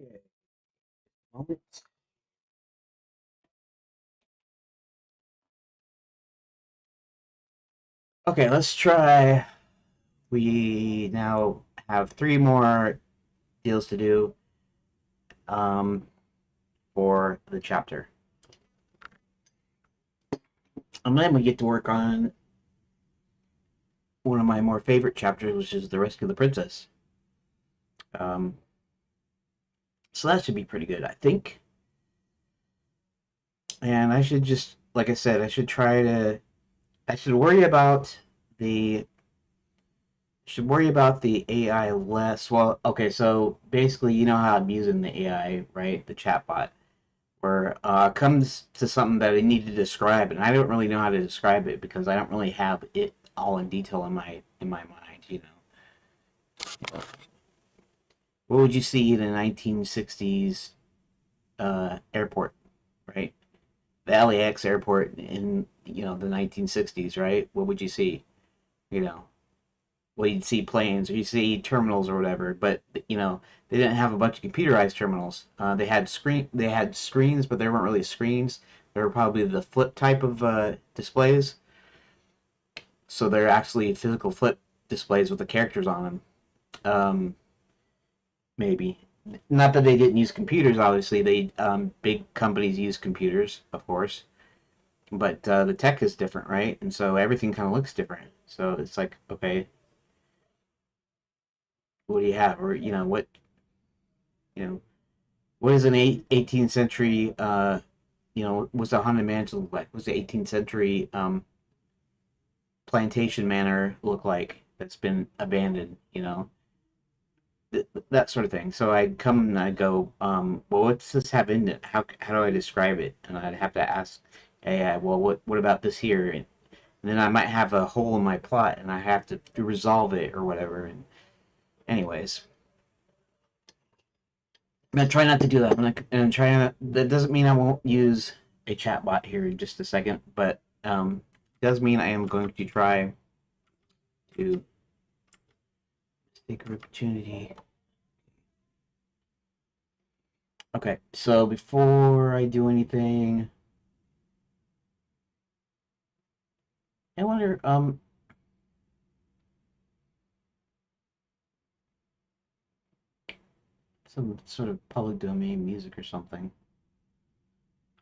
Okay, moment. Okay, let's try. We now have three more deals to do um, for the chapter. And then we get to work on one of my more favorite chapters, which is the Rescue of the Princess. Um, so that should be pretty good, I think. And I should just, like I said, I should worry about the, AI less. Well, okay, so basically, you know how I'm using the AI, right? The chatbot. Where comes to something that I need to describe, and I don't really know how to describe it because I don't really have it all in detail in my mind. What would you see in a 1960s airport, right? The LAX airport in the 1960s, right? What would you see? You know, well, you'd see planes or you see terminals or whatever, but they didn't have a bunch of computerized terminals. They had screens, but they weren't really screens. They were probably the flip type of displays. So they're actually physical flip displays with the characters on them. Um, Maybe not that they didn't use computers. Obviously, they big companies use computers, of course, but the tech is different, right? And so everything kind of looks different. So it's like, okay, what do you have, or you know what is an 18th century was the haunted mansion look like? Was the 18th century plantation manor look like that's been abandoned? That sort of thing. So I'd come and I'd go, well, what's this have in it? How do I describe it? And I'd have to ask, hey, well, what about this here? And then I might have a hole in my plot, and I have to resolve it or whatever. And anyways, I'm gonna try not to do that. I'm trying to. That doesn't mean I won't use a chatbot here in just a second, but it does mean I am going to try to take an opportunity. Okay, so before I do anything, I wonder, some sort of public domain music or something.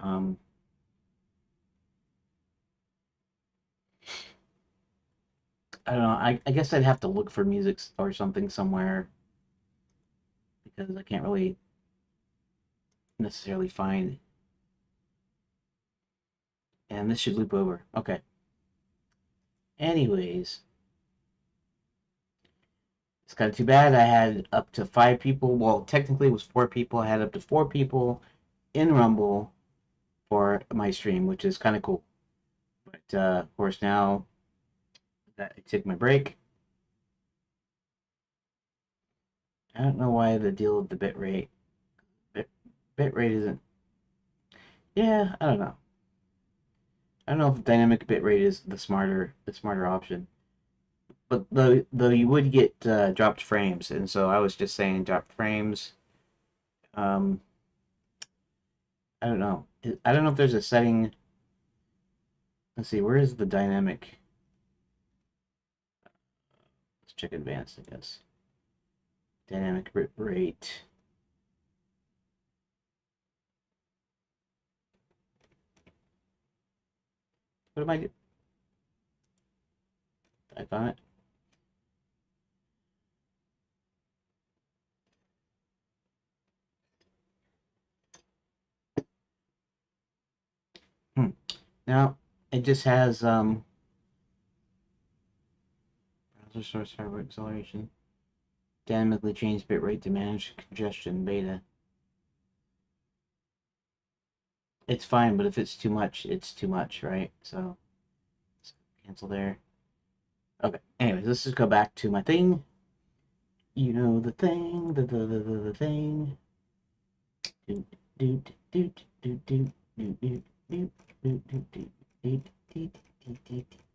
Um, I don't know. I guess I'd have to look for music or something somewhere because I can't really necessarily find. And this should loop over. Okay. Anyways, it's kind of too bad. I had up to 5 people. Well, technically it was 4 people. I had up to 4 people in Rumble for my stream, which is kind of cool. But of course, now that I took my break, I don't know why the deal with the bit rate. Bit rate isn't. Yeah, I don't know. I don't know if dynamic bitrate is the smarter option. But though you would get dropped frames, and so I was just saying dropped frames. Um, I don't know. I don't know if there's a setting. Let's see, where is the dynamic? Let's check advanced, I guess. Dynamic rate. What am I? I found it. Hmm. Now it just has browser source hardware acceleration. Dynamically change bitrate to manage congestion beta. It's fine, but if it's too much, it's too much, right? So cancel there. Okay. Anyways, let's just go back to my thing. You know the thing, the thing. Doot doot doot doot doot doot doot doot doot doot doot doot doot doot doot.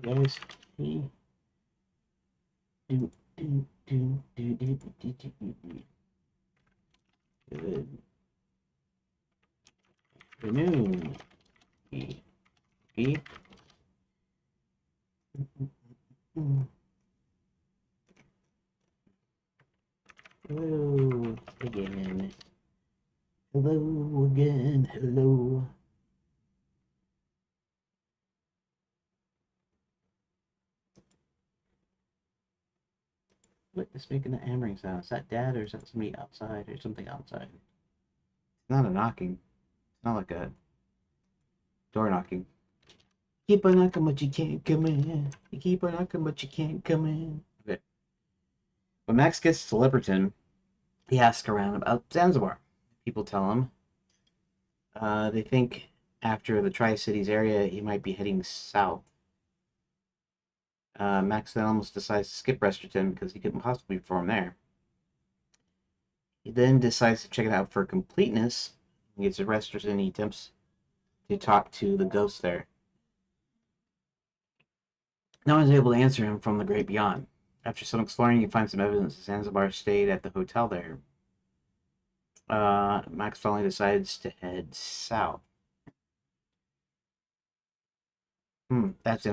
Guys, do do do do do do do do. Good afternoon. Be hello again. Hello again. Hello. What is making the hammering sound? Is that Dad or is that somebody outside or something outside? It's not a knocking. It's not like a door knocking. Keep on knocking, but you can't come in. You keep on knocking, but you can't come in. Okay. When Max gets to Liberton, he asks around about Zanzibar. People tell him they think after the Tri-Cities area, he might be heading south. Max then almost decides to skip Resterton because he couldn't possibly perform there. He then decides to check it out for completeness. He gets to Resterton. He attempts to talk to the ghost there. No one's able to answer him from the great beyond. After some exploring, he finds some evidence that Zanzibar stayed at the hotel there. Max finally decides to head south. That's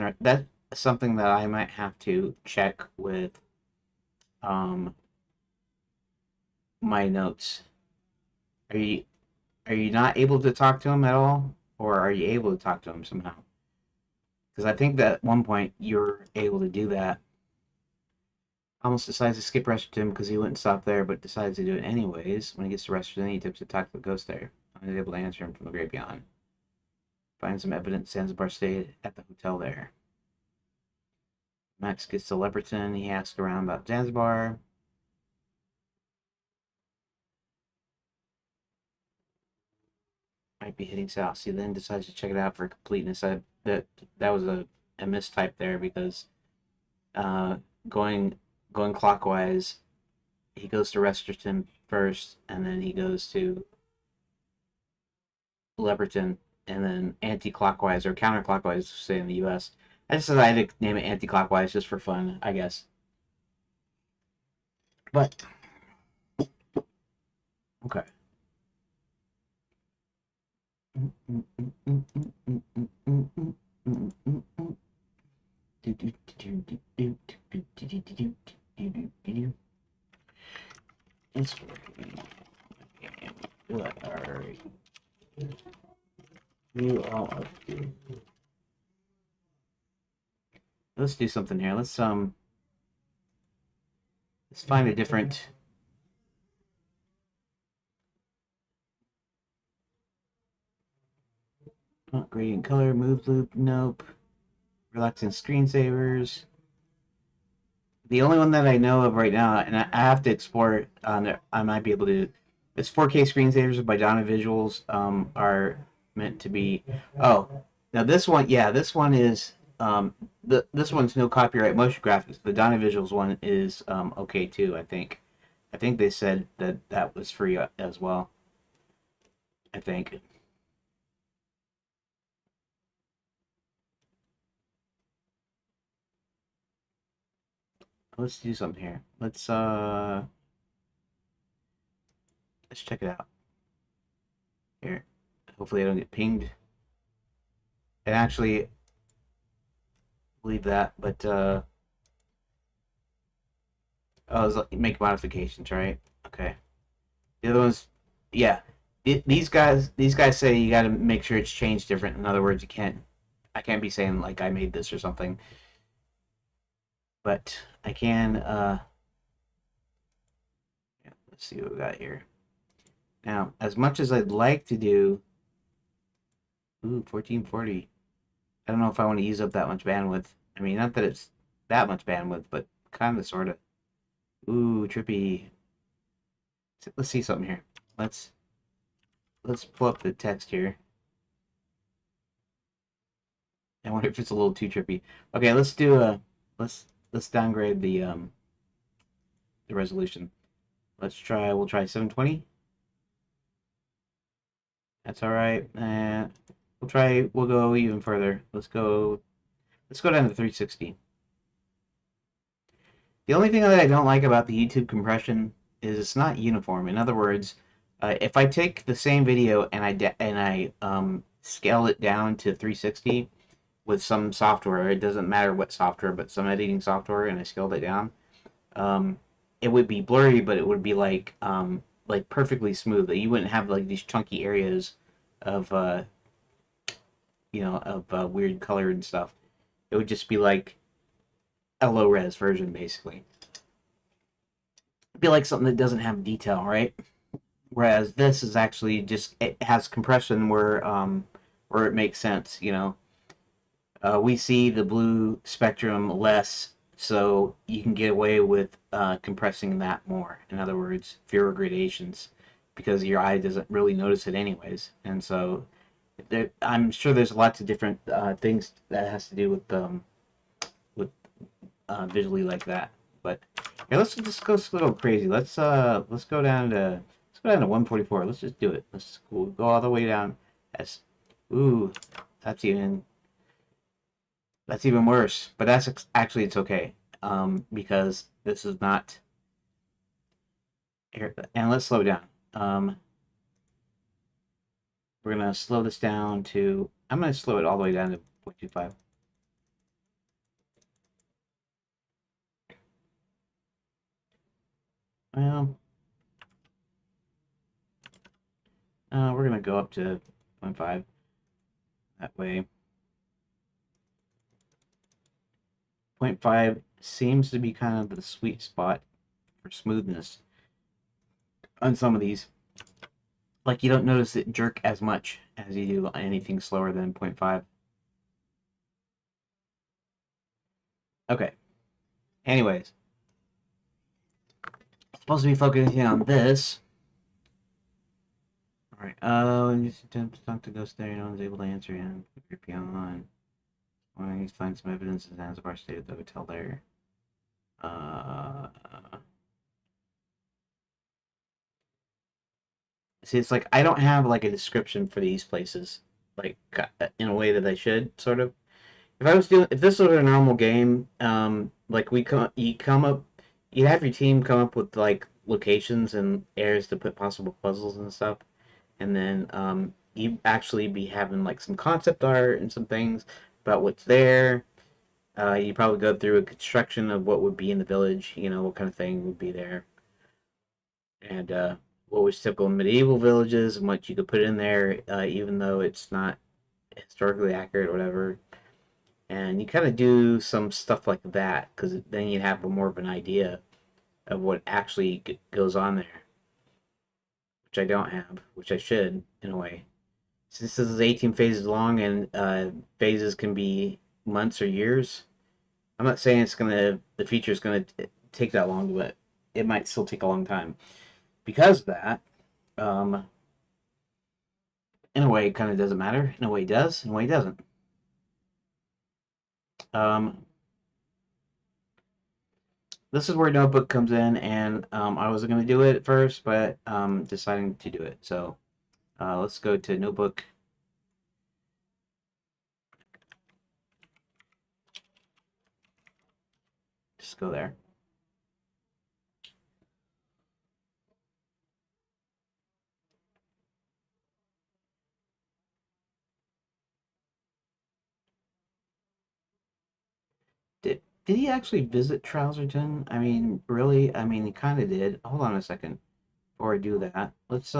something that I might have to check with my notes. Are you not able to talk to him at all, or are you able to talk to him somehow? Because I think that at one point you're able to do that. Almost decides to skip Resterton because he wouldn't stop there, but decides to do it anyways. When he gets to Resterton, he attempts to talk to the ghost there. I'm able to answer him from the great beyond. Find some evidence Zanzibar stayed at the hotel there. Max gets to Leperton. He asks around about Zanzibar. Might be heading south. So he then decides to check it out for completeness. That was a mistype there because going clockwise, he goes to Resterton first, and then he goes to Leperton, and then anti-clockwise or counterclockwise, say in the U.S. I just decided to name it anti-clockwise just for fun, I guess. But okay. It's let's do something here. Let's find a different gradient color, move loop, nope. Relaxing screensavers. The only one that I know of right now, and I have to explore it on there, I might be able to. It's 4K screensavers by Donivisuals. Are meant to be. Oh, now this one, yeah, this one is this one's no copyright motion graphics. The Donivisuals one is okay too. I think. I think they said that that was free as well. I think. Let's do something here. Let's check it out. Here. Hopefully I don't get pinged. And actually believe that, but oh, make modifications, right? Okay. The other ones, yeah. These guys say you got to make sure it's changed different. In other words, I can't be saying like I made this or something, but I can. Yeah, let's see what we got here. Now, as much as I'd like to do, 1440. I don't know if I want to use up that much bandwidth. I mean, not that it's that much bandwidth, but kind of, sort of. Ooh, trippy. Let's see something here. Let's pull up the text here. I wonder if it's a little too trippy. Okay, let's do a let's downgrade the resolution. We'll try 720. That's all right. We'll go even further. Let's go Let's go down to 360. The only thing that I don't like about the YouTube compression is it's not uniform. In other words, if I take the same video and I scale it down to 360 with some software, it doesn't matter what software, but some editing software, and I scaled it down, um, it would be blurry, but it would be like perfectly smooth. You wouldn't have like these chunky areas of weird color and stuff. It would just be like a low res version, basically. It'd be like something that doesn't have detail, right? Whereas this is actually just it has compression where it makes sense. We see the blue spectrum less, so you can get away with compressing that more. In other words, fewer gradations, because your eye doesn't really notice it anyways. And so I'm sure there's lots of different things that has to do with visually like that. But yeah, let's just go a little crazy. Let's go down to 144. Let's just do it. We'll go all the way down. That's ooh, that's even that's even worse. But actually it's okay. Because this is not here. And let's slow down. We're gonna slow this down to. I'm gonna slow it all the way down to 0.25. Well, we're gonna go up to 0.5. That way, 0.5 seems to be kind of the sweet spot for smoothness on some of these. Like you don't notice it jerk as much as you do on anything slower than 0.5. Okay. Anyways, supposed to be focusing on this. All right. When you attempt to talk to Ghost there, no one's able to answer him. Creepy online. Well, you find some evidence in Zanzibar State at the hotel there. Uh, See, it's like I don't have like a description for these places, like in a way that I should sort of. If this was a normal game, like you come up, you have your team come up with like locations and areas to put possible puzzles and stuff, and then you actually be having like some concept art and some things about what's there. You probably go through a construction of what would be in the village, what kind of thing would be there, and what was typical in medieval villages and what you could put in there, even though it's not historically accurate or whatever. And you kind of do some stuff like that because then you have more of an idea of what actually goes on there, which I don't have, which I should in a way. Since this is 18 phases long and phases can be months or years, I'm not saying the feature is gonna take that long, but it might still take a long time. Because of that, um, in a way, it kind of doesn't matter. In a way, it does. In a way, it doesn't. Um, this is where Notebook comes in, and I was going to do it at first, but deciding to do it. So let's go to Notebook. Just go there. Did he actually visit Trouserton? I mean, really? I mean, he kind of did. Hold on a second before I do that. Let's.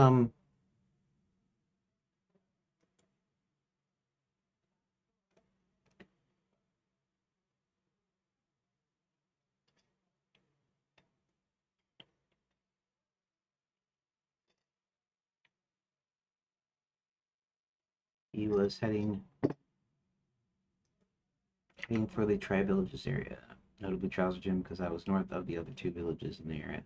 He was heading for the Tri Villages area, notably Trouserton, because that was north of the other two villages in the area.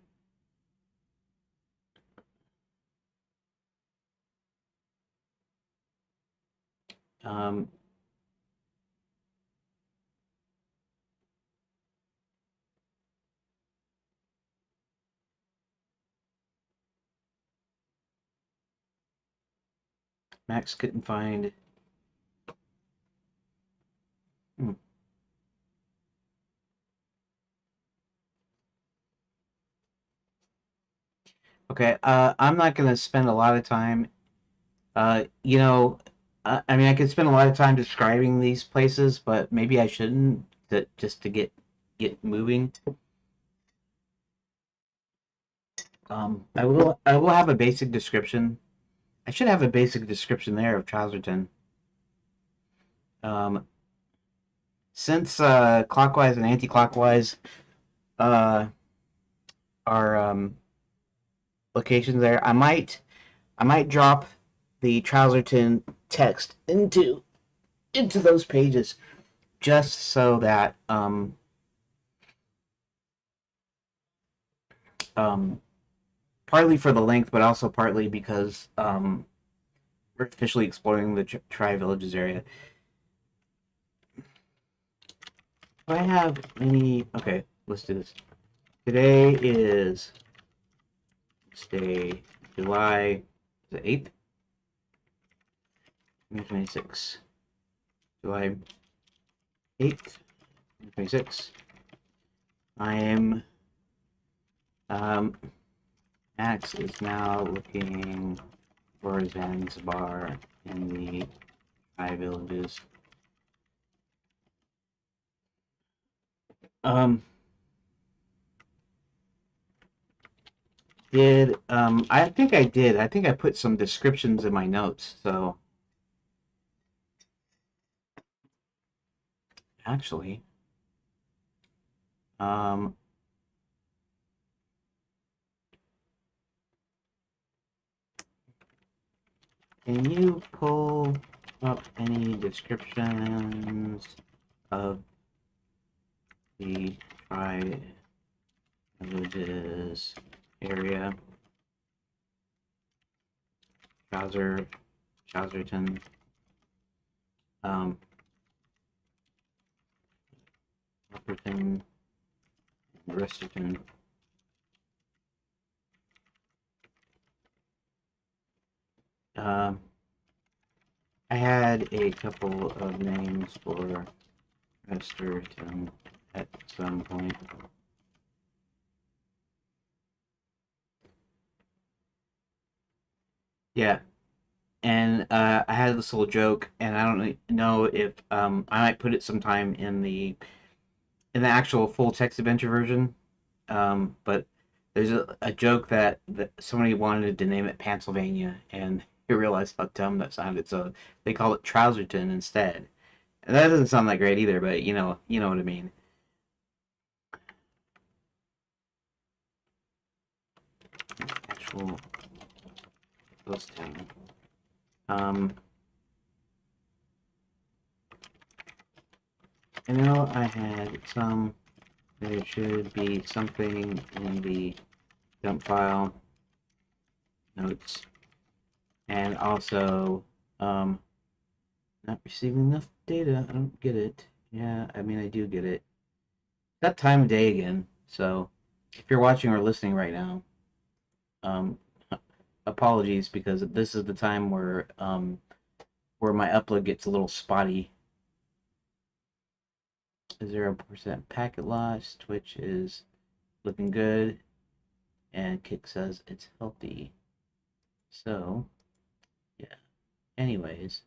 Um, Max couldn't find. Hmm. Okay, I'm not gonna spend a lot of time. You know, I mean, I could spend a lot of time describing these places, but maybe I shouldn't. That just to get moving. I will have a basic description. I should have a basic description there of Chowserton. Um, since clockwise and anti-clockwise uh, are locations there, I might drop the Chowserton text into those pages just so that um, partly for the length, but also partly because we're officially exploring the Tri Villages area. Do I have any? Okay, let's do this. Today is Wednesday, July the 8th, 2026. July 8th, 2026. I am um, Max is now looking for Zanzibar in the Tri Villages. Um, I think I did. I think I put some descriptions in my notes. So actually, um, can you pull up any descriptions of the Tri Villages area? Chowserton, um, Upperton, Resterton. Um, I had a couple of names for Resterton at some point. Yeah, and I had this little joke, and I don't know if I might put it sometime in the actual full text adventure version. But there's a joke that somebody wanted to name it Pennsylvania, and he realized how dumb that sounded, so they call it Trouserton instead. And that doesn't sound that great either, but you know what I mean. Actual listing. Um, I know I had some. There should be something in the dump file notes, and also not receiving enough data. I don't get it. Yeah, I mean I do get it. That time of day again. So if you're watching or listening right now, um, apologies because this is the time where my upload gets a little spotty. 0% packet loss. Twitch is looking good, and Kick says it's healthy. So yeah. Anyways,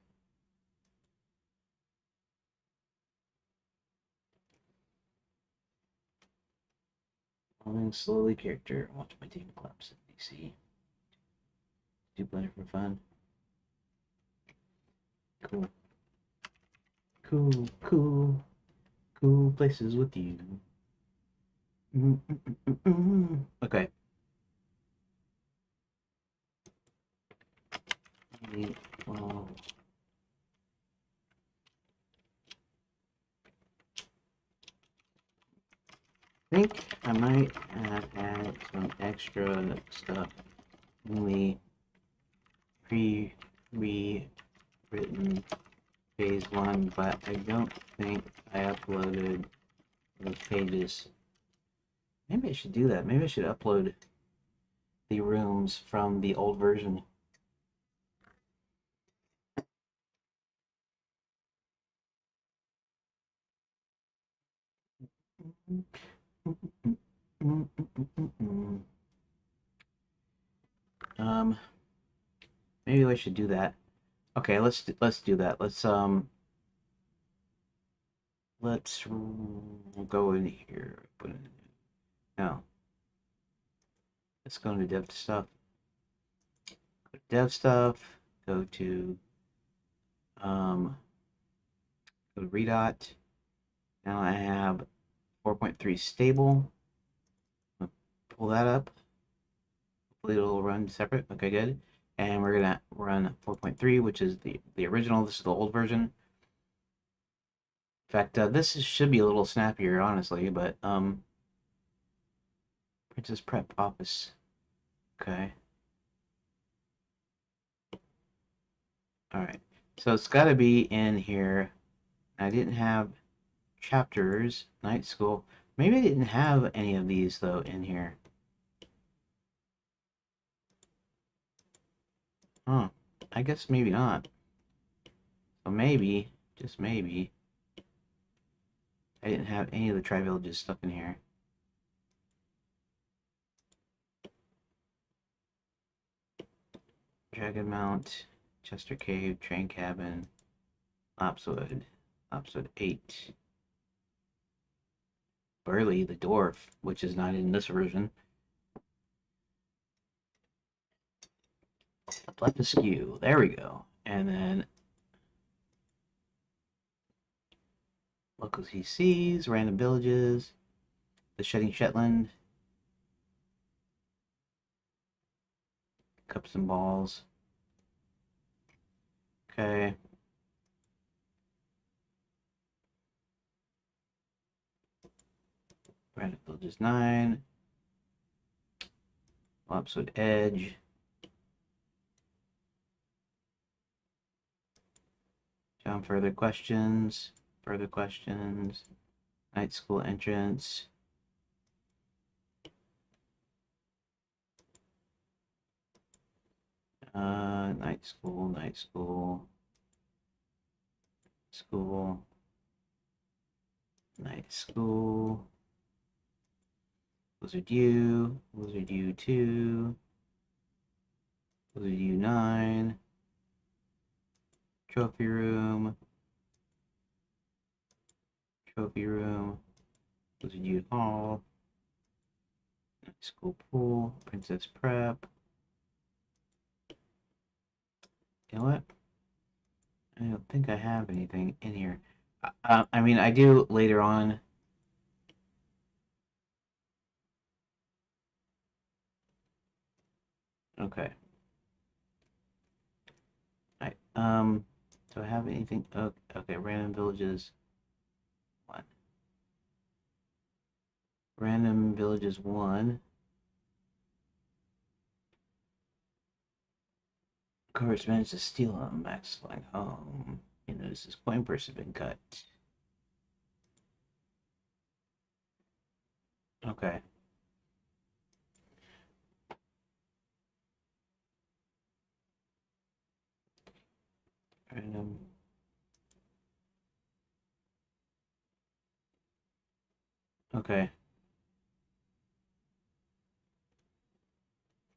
following slowly character. Watch my team collapse in DC. Do Blender for fun. Cool. Cool. Cool. Cool places with you. Okay. Well, I think I might have had some extra stuff in the pre-rewritten phase one, but I don't think I uploaded those pages. Maybe I should do that. Maybe I should upload the rooms from the old version. Maybe I should do that. Okay, let's do that. Let's go in here. No, let's go into dev stuff. Go to dev stuff. Um go to redot. Now I have 4.3 stable. Pull that up. Hopefully it'll run separate. Okay, good. And we're gonna run 4.3, which is the original. This is the old version. In fact, should be a little snappier, honestly, but Princess Prep Office. Okay. All right. So it's got to be in here. I didn't have chapters, night school. Maybe I didn't have any of these though in here. Huh. I guess maybe not. So maybe, just maybe, I didn't have any of the Tri-Villages stuff in here. Dragon Mount, Chester Cave, Train Cabin, Lopswood 8. Burley the Dwarf, which is not in this version. Blefuscu, there we go. And then Local CCs, Random Villages, The Shedding Shetland, Cups and Balls. Okay. Random Villages 9. Lopswood Edge. John, further questions. Further questions. Night school entrance. Night school, night school. School. Night school. Wizard U. Wizard U2. Wizard U9. Trophy room. Trophy room. Wizard U Hall. Night school pool. Princess Prep. You know what? I don't think I have anything in here. I mean, I do later on. Okay. Right. Do I have anything? Oh, okay. Random Villages 1. Random Villages 1. Course managed to steal a Max flying home. You notice his coin purse has been cut. Okay. Random. Okay.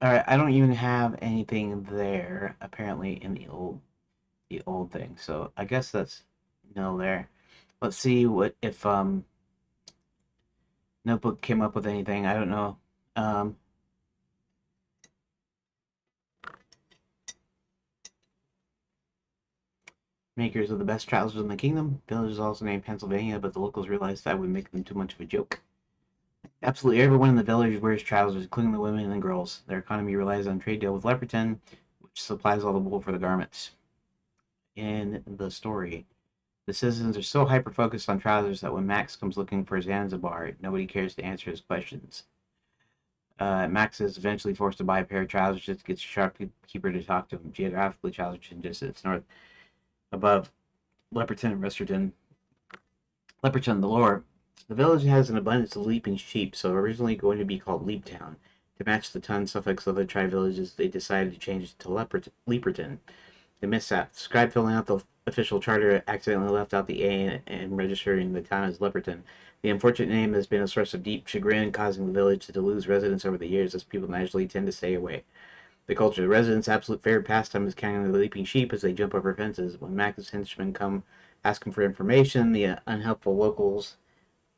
All right. I don't even have anything there apparently in the old thing. So I guess that's no there. Let's see what if Notebook came up with anything. I don't know. Um, Makers of the best trousers in the kingdom. Village is also named Pennsylvania, but the locals realized that would make them too much of a joke. Absolutely everyone in the village wears trousers, including the women and girls. Their economy relies on trade deal with Leperton, which supplies all the wool for the garments. In the story, the citizens are so hyper-focused on trousers that when Max comes looking for Zanzibar, nobody cares to answer his questions. Max is eventually forced to buy a pair of trousers just to get the shopkeeper to talk to him. Geographically, trousers just sits north above Leperton and Resterton. Leperton, the lore. The village has an abundance of leaping sheep, so originally going to be called Leaptown. To match the ton suffix of the tri-villages, they decided to change it to Leperton. The mishap. Scribe filling out the official charter accidentally left out the A and registering the town as Leperton. The unfortunate name has been a source of deep chagrin, causing the village to lose residents over the years, as people naturally tend to stay away. The culture. The residents' absolute favorite pastime is counting the leaping sheep as they jump over fences. When Mac's henchmen come asking for information, the unhelpful locals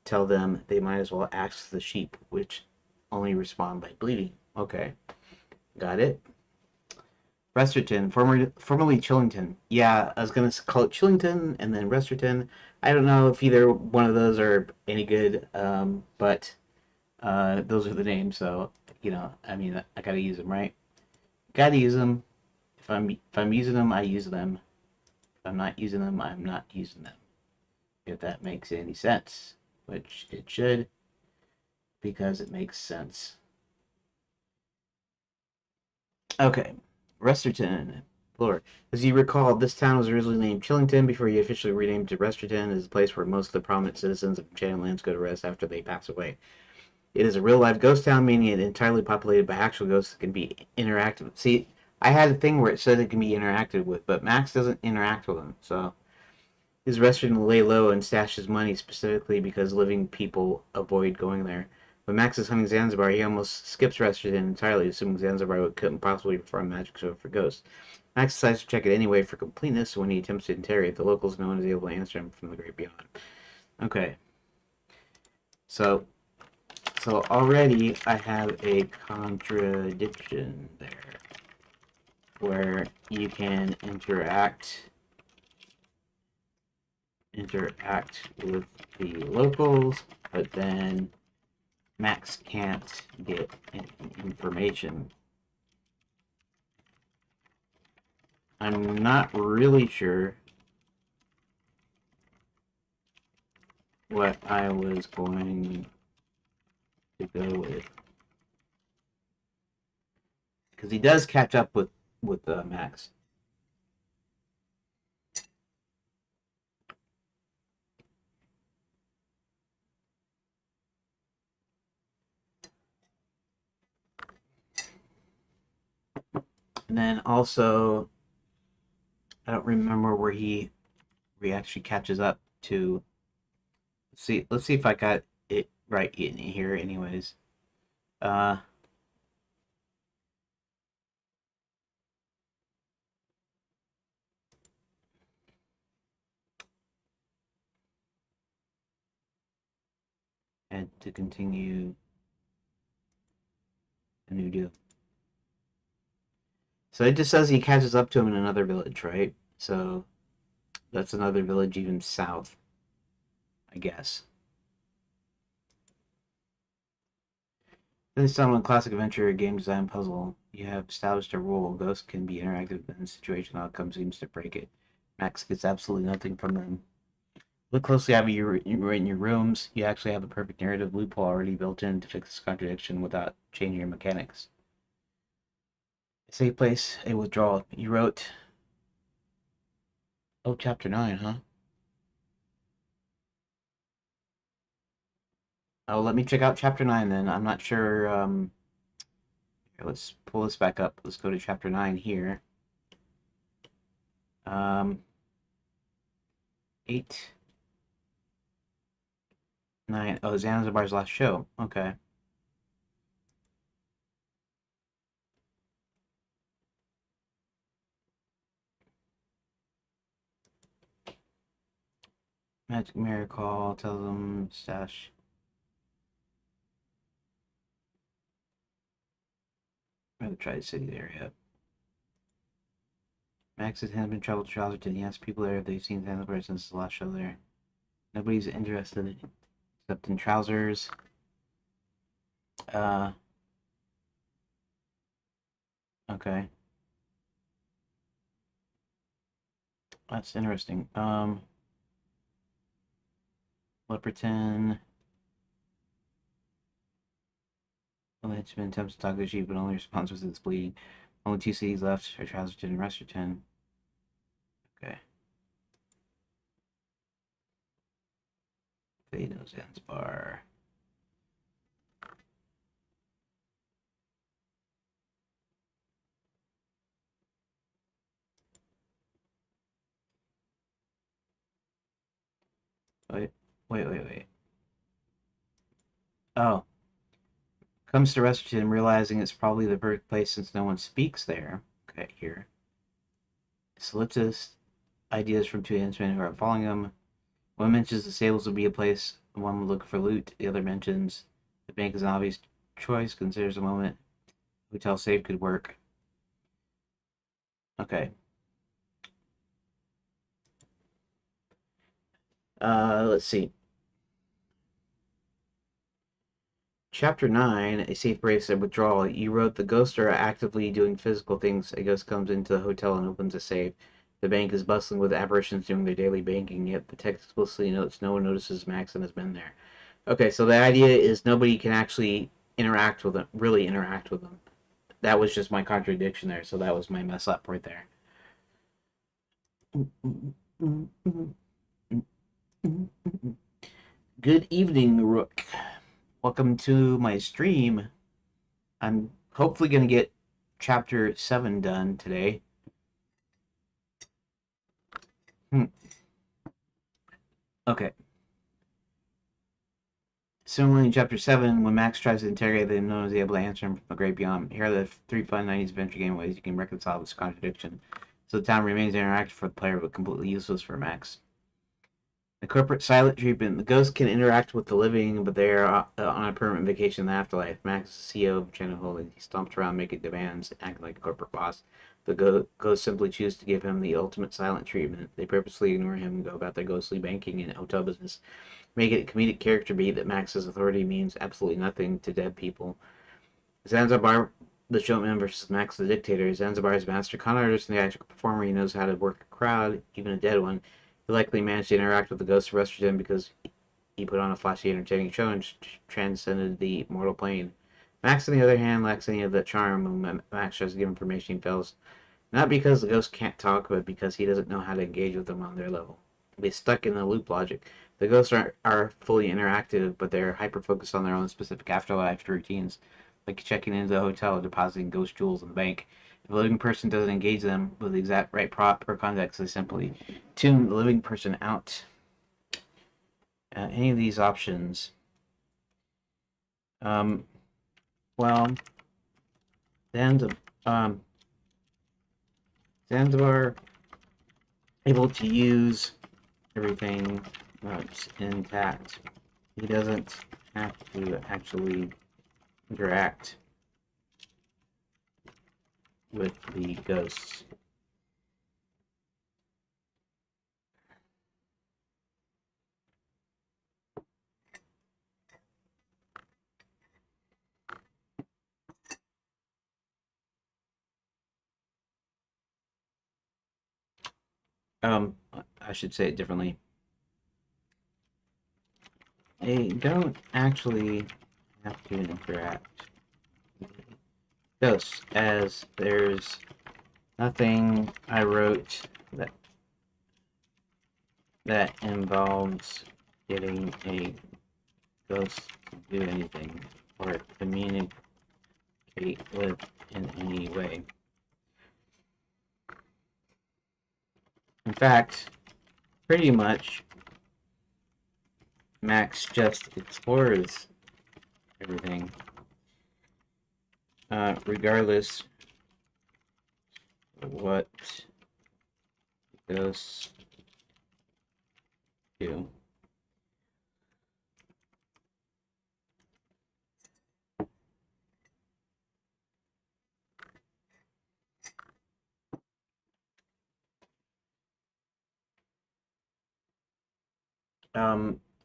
tell them they might as well ask the sheep, which only respond by bleating. Okay, got it. Resterton, formerly Chillington. Yeah, I was gonna call it Chillington and then Resterton. I don't know if either one of those are any good, but those are the names. So I mean, I gotta use them, right? Gotta use them. If I'm using them, I use them. If I'm not using them, I'm not using them. If that makes any sense, which it should, because it makes sense. Okay, Resterton, Lord. As you recall, this town was originally named Chillington before you officially renamed to Resterton. It is a place where most of the prominent citizens of Enchanted Lands go to rest after they pass away. It is a real-life ghost town, meaning it entirely populated by actual ghosts that can be interactive. See, I had a thing where it said it can be interacted with, but Max doesn't interact with them, so his restaurant lay low and stash his money specifically because living people avoid going there. When Max is hunting Zanzibar, he almost skips restaurant entirely, assuming Zanzibar couldn't possibly perform a magic show for ghosts. Max decides to check it anyway for completeness. When he attempts to interrogate the locals, no one is able to answer him from the great beyond. Okay, so already I have a contradiction there, where you can interact with the locals, but then Max can't get information. I'm not really sure what I was going to go with, because he does catch up with Max. And then also, I don't remember where he actually catches up to. Let's see if I got it right in here. Anyways, uh, and to continue a new deal. So it just says he catches up to him in another village, right? So that's another village even south, I guess. This time on classic adventure game design puzzle, you have established a rule. Ghosts can be interactive in a situation outcome seems to break it. Max gets absolutely nothing from them. Look closely at you in your rooms. You actually have a perfect narrative loophole already built in to fix this contradiction without changing your mechanics. A safe place, a withdrawal. You wrote, oh, chapter 9, huh? Oh, let me check out chapter 9 then. I'm not sure. Here, let's pull this back up. Let's go to chapter 9 here. 8, 9. Oh, Zanzibar's last show. Okay. Magic Mirror Call tells them stash. Or the Tri-Cities area. Max has been traveled to Charleston. He asks people there if they've seen Zanzibar since the last show there. Nobody's interested except in trousers. Uh, okay. That's interesting. Leperton. Only henchman attempts to talk to the sheep, but only responds with its bleeding. Only two cities left are Trouserton and Resterton. Okay. Fado Zanzibar. Wait. Oh. Comes to Resterton, realizing it's probably the perfect place since no one speaks there. Okay, here. Solicits ideas from two henchmen who are following him. One mentions the stables would be a place one would look for loot. The other mentions the bank is an obvious choice, considers a moment. Hotel safe could work. Okay. Let's see. Chapter 9, A Safe Brace and Withdrawal. You wrote the ghosts are actively doing physical things. A ghost comes into the hotel and opens a safe. The bank is bustling with apparitions doing their daily banking, yet the text explicitly notes no one notices Maxon has been there. Okay, so the idea is nobody can actually interact with them, really interact with them. That was just my contradiction there, so that was my mess up right there. Good evening, Rook. Welcome to my stream. I'm hopefully going to get chapter 7 done today. Okay. Similarly, in chapter 7, when Max tries to interrogate them, no one is able to answer him from the great beyond. Here are the 3 fun 90s adventure game ways you can reconcile this contradiction. So the town remains interactive for the player, but completely useless for Max. The corporate silent treatment. The ghosts can interact with the living, but they are on a permanent vacation in the afterlife. Max is the CEO of Channel Holdings. He stomps around making demands, acting like a corporate boss. The ghosts simply choose to give him the ultimate silent treatment. They purposely ignore him and go about their ghostly banking and hotel business. Make it a comedic character beat that Max's authority means absolutely nothing to dead people. Zanzibar, the showman versus Max the dictator. Zanzibar is a master con artist and theatrical performer. He knows how to work a crowd, even a dead one. He likely managed to interact with the ghost of Resterton because he put on a flashy, entertaining show and transcended the mortal plane. Max, on the other hand, lacks any of that charm. When Max tries to give information, he fails. Not because the ghost can't talk, but because he doesn't know how to engage with them on their level. They stuck in the loop logic. The ghosts are fully interactive, but they're hyper focused on their own specific afterlife routines, like checking into the hotel or depositing ghost jewels in the bank. If a living person doesn't engage them with the exact right prop or context, they simply tune the living person out. Any of these options. Um, well, um, Zanzibar able to use everything that's intact. He doesn't have to actually interact with the ghosts. I should say it differently. They don't actually have to interact with ghosts, as there's nothing I wrote that involves getting a ghost to do anything or communicate with in any way. In fact, pretty much Max just explores everything, regardless of what ghosts do.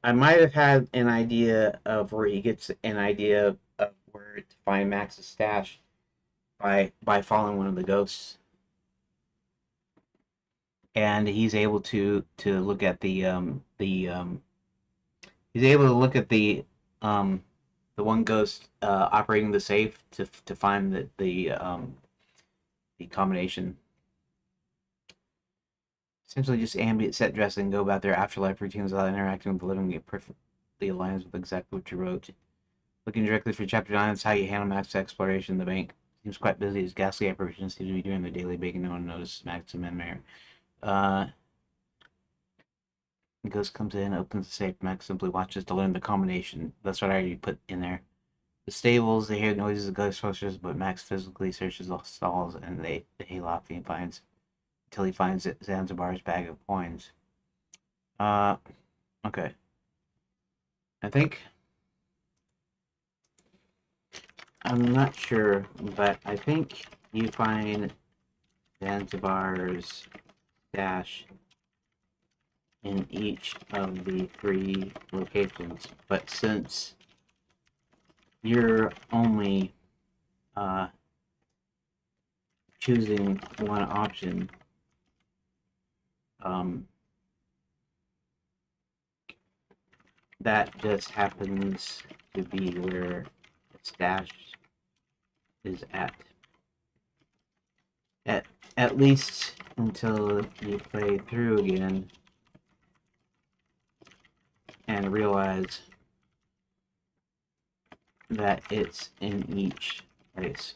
I might have had an idea of where he gets an idea of where to find Max's stash by following one of the ghosts, and he's able to look at the he's able to look at the one ghost operating the safe to find the combination. Essentially, just ambient set dressing, go about their afterlife routines without interacting with the living. It perfectly aligns with exactly what you wrote. Looking directly for chapter 9, that's how you handle Max's exploration. The bank seems quite busy. His ghastly apparitions seem to be doing their daily baking. No one notices Max and Menmare. Ghost comes in, opens the safe. Max simply watches to learn the combination. That's what I already put in there. The stables, they hear noises of Ghostbusters, but Max physically searches the stalls and they hayloft and finds until he finds Zanzibar's bag of coins. Uh, okay. I think I'm not sure, but I think you find Zanzibar's stash in each of the 3 locations. But since you're only uh, choosing one option, um, that just happens to be where the stash is at at least until you play through again and realize that it's in each place.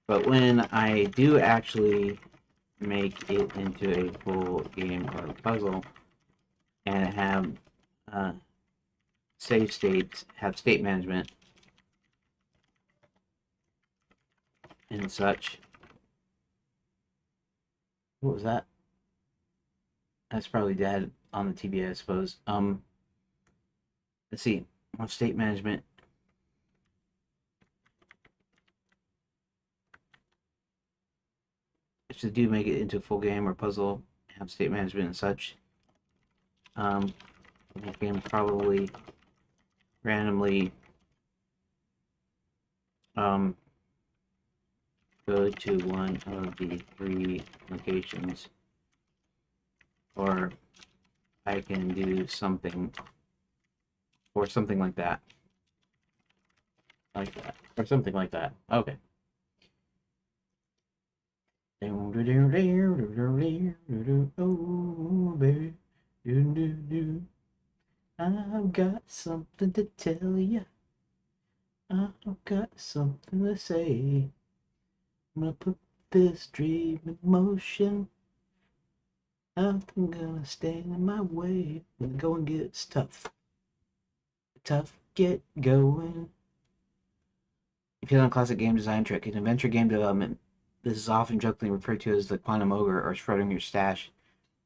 But when I do actually make it into a full game or puzzle and have save states, have state management and such. What was that? That's probably Dad on the TV, I suppose. Let's see. On state management, if you do make it into a full game or puzzle, have state management and such, you can probably randomly um, go to one of the 3 locations, or I can do something, or something like that, or something like that. Okay. Oh, baby, I've got something to tell you. I've got something to say. I'm gonna put this dream in motion. Nothing gonna stand in my way. When the going gets tough. Tough, get going. If you know classic game design trick, in adventure game development, this is often jokingly referred to as the quantum ogre or Schrodinger's stash.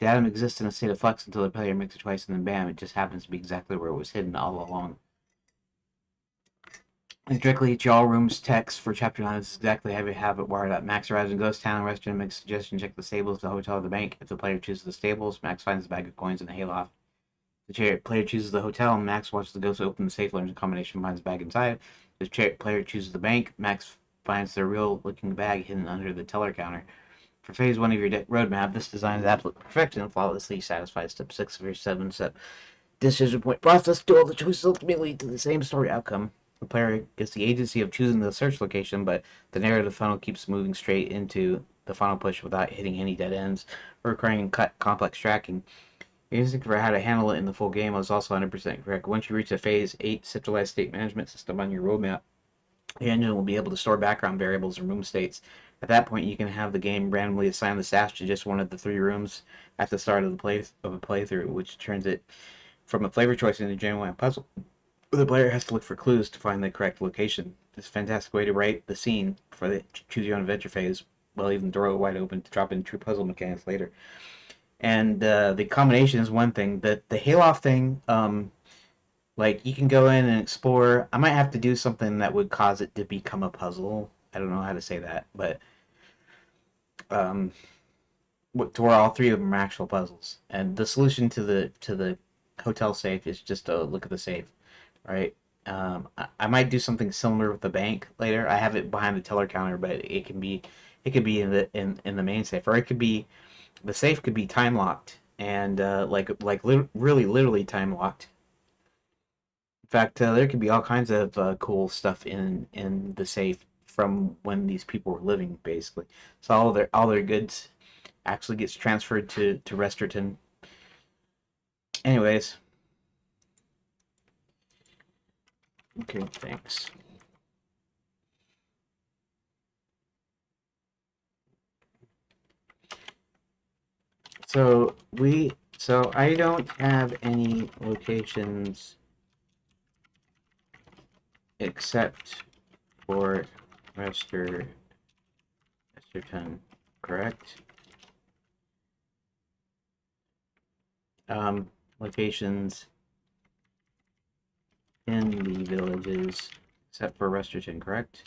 The item exists in a state of flux until the player makes it twice and then bam, it just happens to be exactly where it was hidden all along. And directly to all rooms text for chapter 9 is exactly how you have it wired up. Max arrives in Ghost Town, restaurant makes a suggestion, check the stables, the hotel, or the bank. If the player chooses the stables, Max finds the bag of coins in the hayloft. If the player chooses the hotel, Max watches the ghost open the safe, learns the combination, finds the bag inside. If the player chooses the bank, Max finds the real looking bag hidden under the teller counter. For phase 1 of your roadmap, this design is absolute perfection and flawlessly satisfies step 6 of your 7-step decision point process. Do all the choices ultimately lead to the same story outcome. The player gets the agency of choosing the search location, but the narrative funnel keeps moving straight into the final push without hitting any dead ends or requiring complex tracking. Your instinct for how to handle it in the full game was also 100% correct. Once you reach a phase 8 centralized state management system on your roadmap, the engine will be able to store background variables and room states. At that point, you can have the game randomly assign the stash to just one of the 3 rooms at the start of the playthrough, which turns it from a flavor choice into a genuine puzzle. The player has to look for clues to find the correct location. This is a fantastic way to write the scene for the choose your own adventure phase, while even throw it wide open to drop in true puzzle mechanics later. And the combination is one thing. The hayloft thing, like you can go in and explore. I might have to do something that would cause it to become a puzzle. I don't know how to say that, but um, to where all 3 of them are actual puzzles. And the solution to the hotel safe is just to look at the safe, right? I might do something similar with the bank later. I have it behind the teller counter, but it could be in the main safe, or it could be the safe could be time locked and really literally time locked. In fact, there could be all kinds of cool stuff in the safe from when these people were living, basically. So all their goods actually gets transferred to Resterton. Anyways, okay, thanks. So I don't have any locations except for Westerton, correct? Locations in the villages except for Westerton, correct?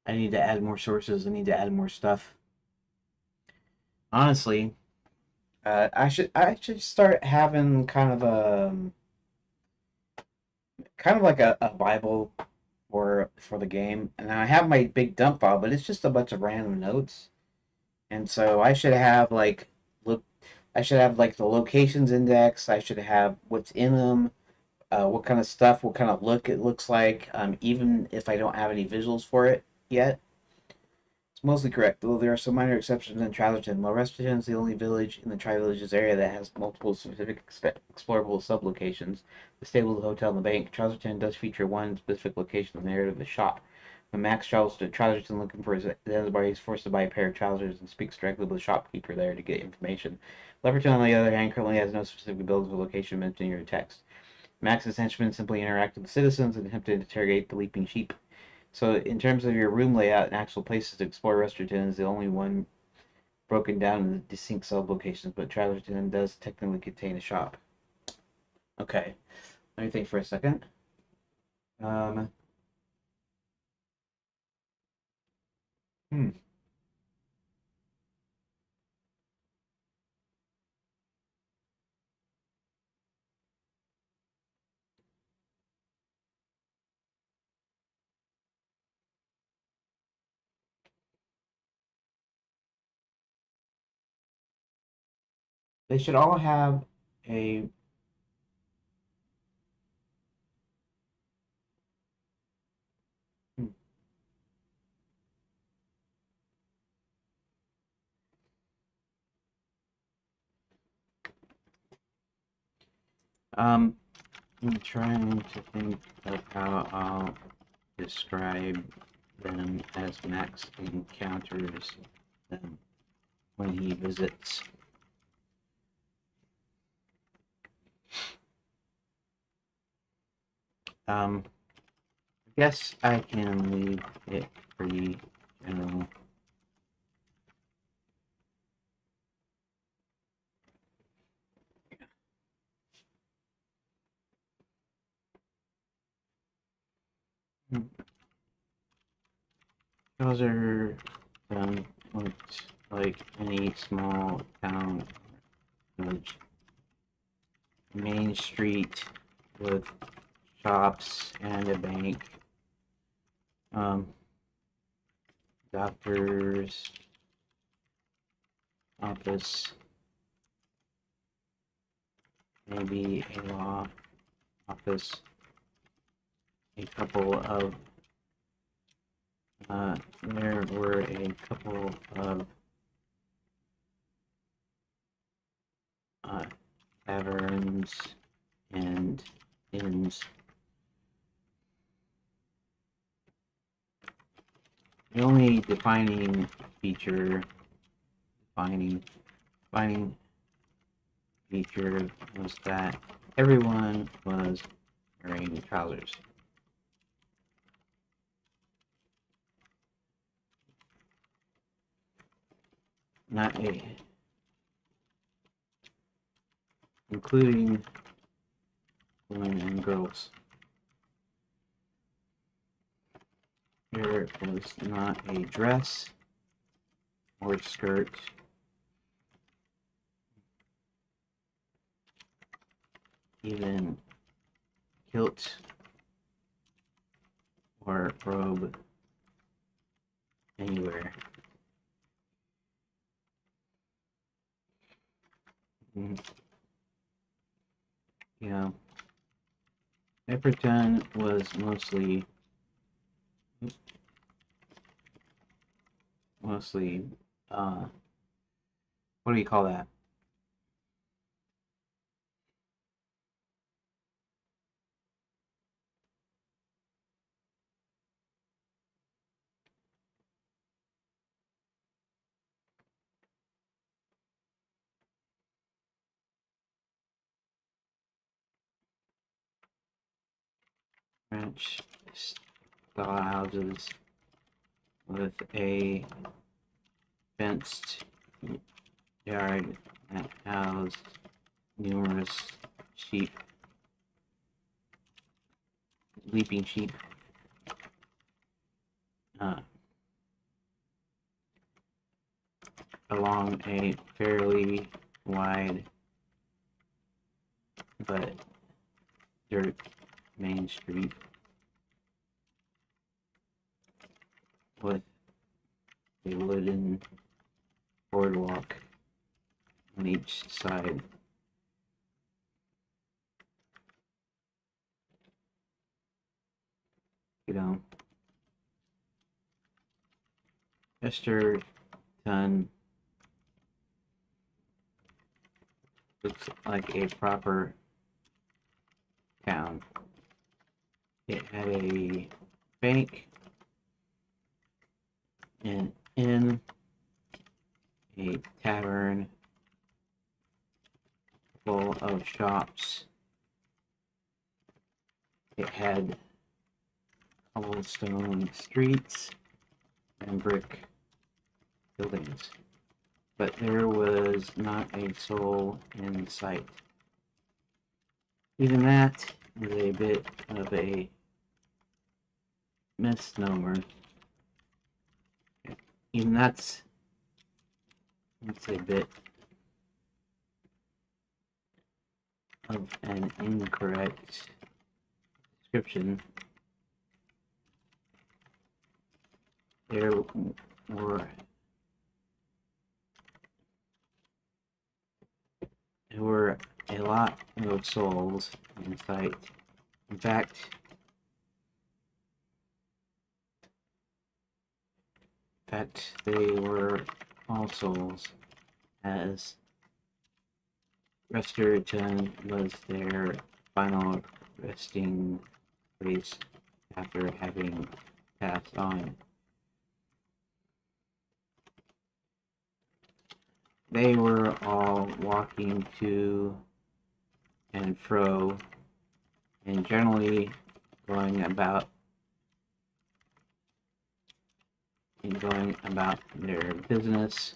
I need to add more sources. I need to add more stuff. Honestly, I should start having kind of like a Bible for the game. And I have my big dump file, but it's just a bunch of random notes. And so I should have look, I should have like the locations index. I should have what's in them, what kind of stuff, what kind of look it looks like. Even if I don't have any visuals for it yet. It's mostly correct, though there are some minor exceptions in Trowlerton. While Resterton is the only village in the Tri-Villages area that has multiple specific explorable sub-locations, the stable, the hotel, and the bank, Trowlerton does feature one specific location in the area of the shop. When Max travels to Trowlerton looking for his Zanzibar, he's forced to buy a pair of trousers and speaks directly with the shopkeeper there to get information. Leverton, on the other hand, currently has no specific buildings or location mentioned in your text. Max's henchmen simply interact with the citizens and attempt to interrogate the leaping sheep. So in terms of your room layout and actual places to explore, Resterton is the only one broken down into distinct sub-locations, but Trowlerton does technically contain a shop. Okay, let me think for a second. Um, hmm. They should all have a. Hmm. I'm trying to think of how I'll describe them as Max encounters them when he visits. I guess I can leave it pretty general. Those are looked like any small town village. Main street with shops and a bank. Um, doctor's office, maybe a law office, a couple of there were a couple of uh, taverns and inns. The only feature, defining, defining feature was that everyone was wearing trousers. Not a, including women and girls. There was not a dress or skirt, even kilt or robe anywhere. You know, Epperton was mostly, what do you call that? French style houses with a fenced yard that housed numerous sheep, leaping sheep. Along a fairly wide but dirt main street with a wooden boardwalk on each side. You know, Chesterton looks like a proper town. It had a bank, an inn, a tavern full of shops. It had cobblestone streets and brick buildings, but there was not a soul in sight. Even that is a bit of a misnomer. Even that's a bit of an incorrect description. There were a lot of souls in sight. In fact, they were all souls, as Chesterton was their final resting place after having passed on. They were all walking to and fro, and generally going about their business.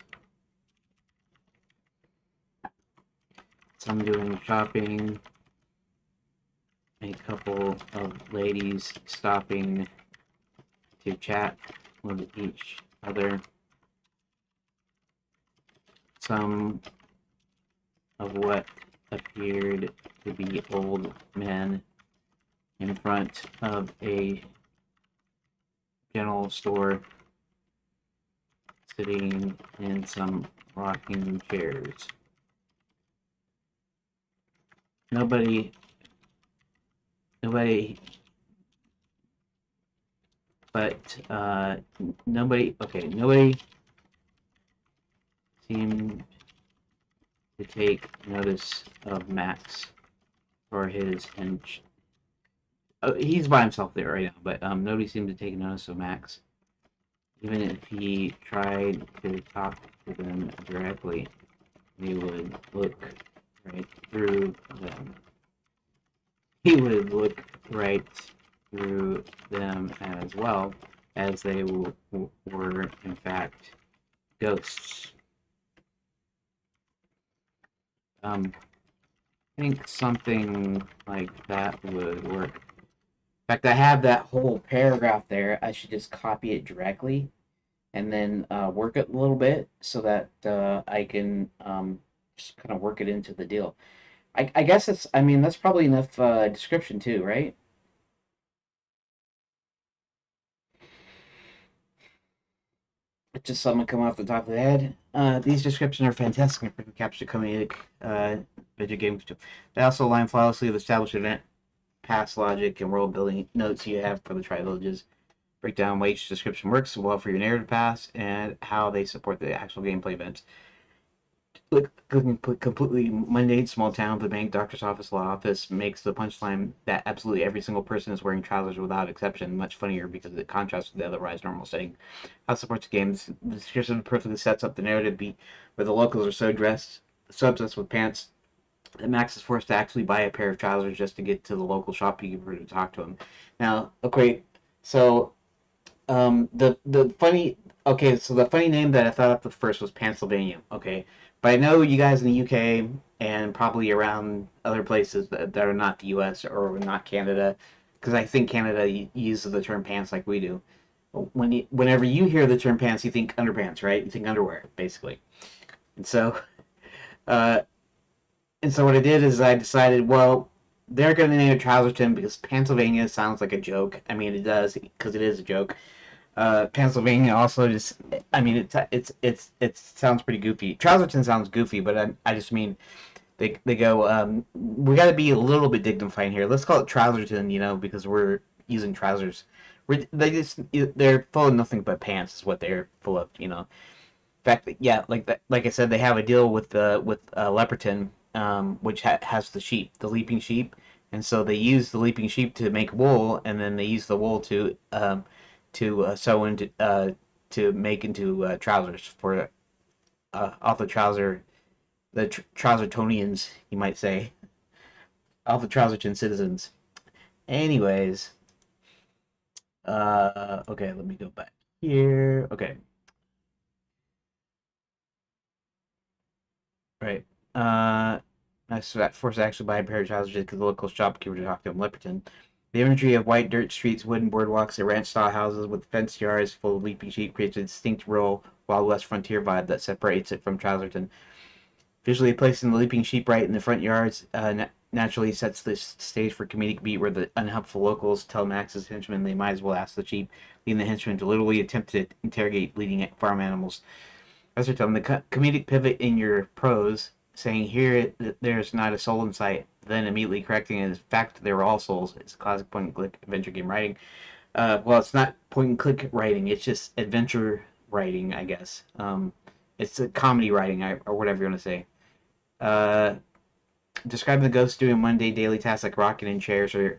Some doing shopping, a couple of ladies stopping to chat with each other. Some of what appeared to be old men in front of a general store, sitting in some rocking chairs. Nobody, nobody seemed to take notice of Max or his he's by himself there right now, but nobody seemed to take notice of Max. Even if he tried to talk to them directly, they would look right through them. He would look right through them as well, as they were in fact ghosts. I think something like that would work. In fact, I have that whole paragraph there. I should just copy it directly and then work it a little bit so that I can just kind of work it into the deal. I guess that's probably enough description too, right? It's just something coming off the top of the head. These descriptions are fantastic and capture comedic video games too. They also align flawlessly with established event, past logic, and world building notes you have for the tri-villages. Break down why each description works well for your narrative paths and how they support the actual gameplay events. Completely mundane small town, the bank, doctor's office, law office makes the punchline that absolutely every single person is wearing trousers without exception much funnier because it contrasts with the otherwise normal setting. How it supports the game. The description perfectly sets up the narrative beat where the locals are so obsessed with pants that Max is forced to actually buy a pair of trousers just to get to the local shopkeeper to talk to him. Now, okay, so the funny okay, so the funny name that I thought up the first was Pennsylvania. Okay, but I know you guys in the UK and probably around other places that are not the US or not Canada, because I think Canada uses the term pants like we do. Whenever you hear the term pants, you think underpants, right? You think underwear, basically. And so, uh, what I did is I decided, well, they're going to name it Trouserton because Pennsylvania sounds like a joke. I mean, it does because it is a joke. Pennsylvania also just, I mean, it sounds pretty goofy. Trouserton sounds goofy, but I just mean they go, we got to be a little bit dignified here. Let's call it Trouserton, because we're using trousers. They're full of nothing but pants is what they're full of. In fact, yeah, like that, like I said, they have a deal with Leperton, which has the sheep, the leaping sheep, and so they use the leaping sheep to make wool, and then they use the wool to sew into to make into trousers for off the Trousertonians, you might say, off the Trouserton citizens. Anyways, okay, let me go back here. Okay, right. I forced to actually buy a pair of trousers because the local shopkeeper to talk to him. Lipperton. The imagery of white dirt streets, wooden boardwalks, and ranch-style houses with fenced yards full of leaping sheep creates a distinct rural Wild West frontier vibe that separates it from Trouserton. Visually placing the leaping sheep right in the front yards naturally sets the stage for comedic beat where the unhelpful locals tell Max's henchmen they might as well ask the sheep, leading the henchmen to literally attempt to interrogate bleeding farm animals. Esther told him the comedic pivot in your prose, saying here there's not a soul in sight, then immediately correcting it. In fact, they were all souls. It's a classic point and click adventure game writing. Well, it's not point and click writing. It's just adventure writing, I guess. It's a comedy writing, or whatever you want to say. Uh, Describing the ghosts doing Monday daily tasks like rocking in chairs or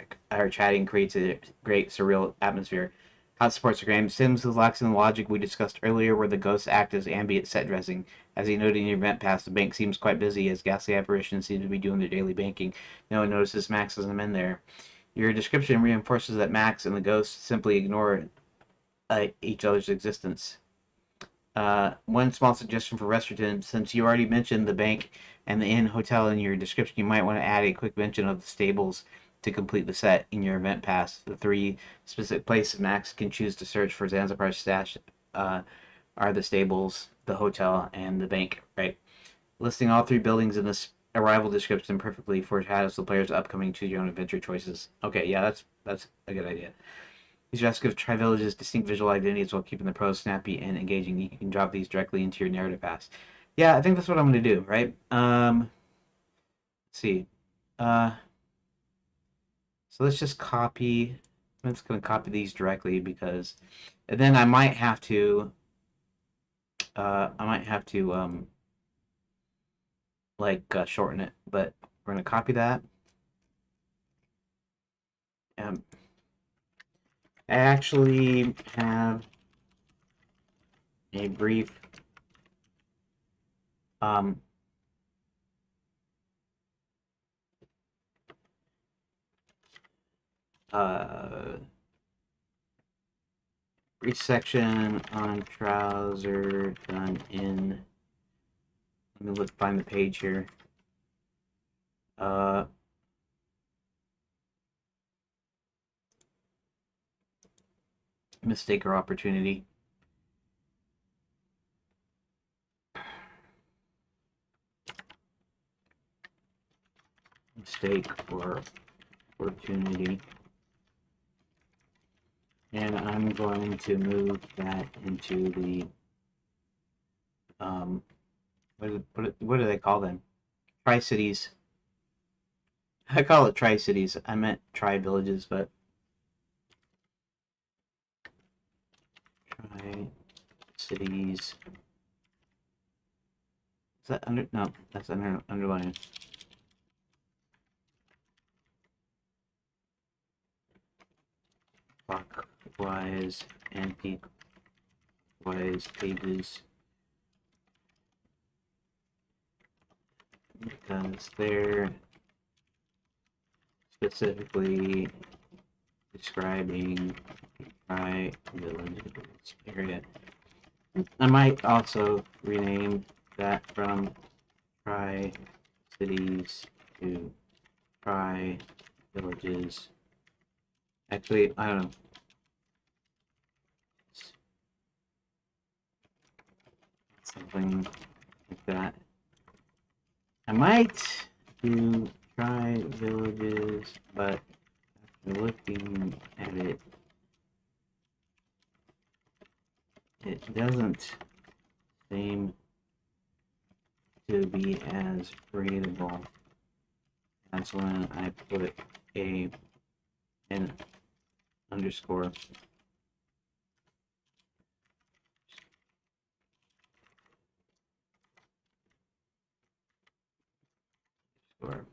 chatting creates a great surreal atmosphere. How it supports the game. Sims is lacks in the logic we discussed earlier where the ghosts act as ambient set dressing. As he noted in your event pass, the bank seems quite busy as ghastly apparitions seem to be doing their daily banking. No one notices Max isn't in there. Your description reinforces that Max and the ghosts simply ignore each other's existence. One small suggestion for Resterton, since you already mentioned the bank and the inn hotel in your description, you might want to add a quick mention of the stables to complete the set in your event pass. The three specific places Max can choose to search for Zanzibar's stash uh, are the stables, the hotel, and the bank, right? Listing all three buildings in this arrival description perfectly foreshadows the player's upcoming choose your own adventure choices. Okay, yeah, that's a good idea. These rescue of Tri-Village's distinct visual identities while keeping the prose snappy and engaging. You can drop these directly into your narrative pass. Yeah, I think that's what I'm going to do, right? Let's see. Uh, so let's just copy. I'm just going to copy these directly because, and then I might have to, shorten it, but we're going to copy that. Um, I actually have a brief, um, uh, brief section on trouser done in. Let me find the page here. Uh, Mistake or opportunity. Mistake or opportunity. And I'm going to move that into the what do they call them? Tri-Cities. I call it Tri-Cities. I meant Tri-Villages, but Tri-Cities. Is that under? No, that's underline. Clockwise, anti-clockwise pages. because they're specifically describing tri-village area. I might also rename that from tri-cities to tri-villages. Actually, I don't know. Something like that. I might do tri-villages, but after looking at it, it doesn't seem to be as readable as when I put an underscore. Or,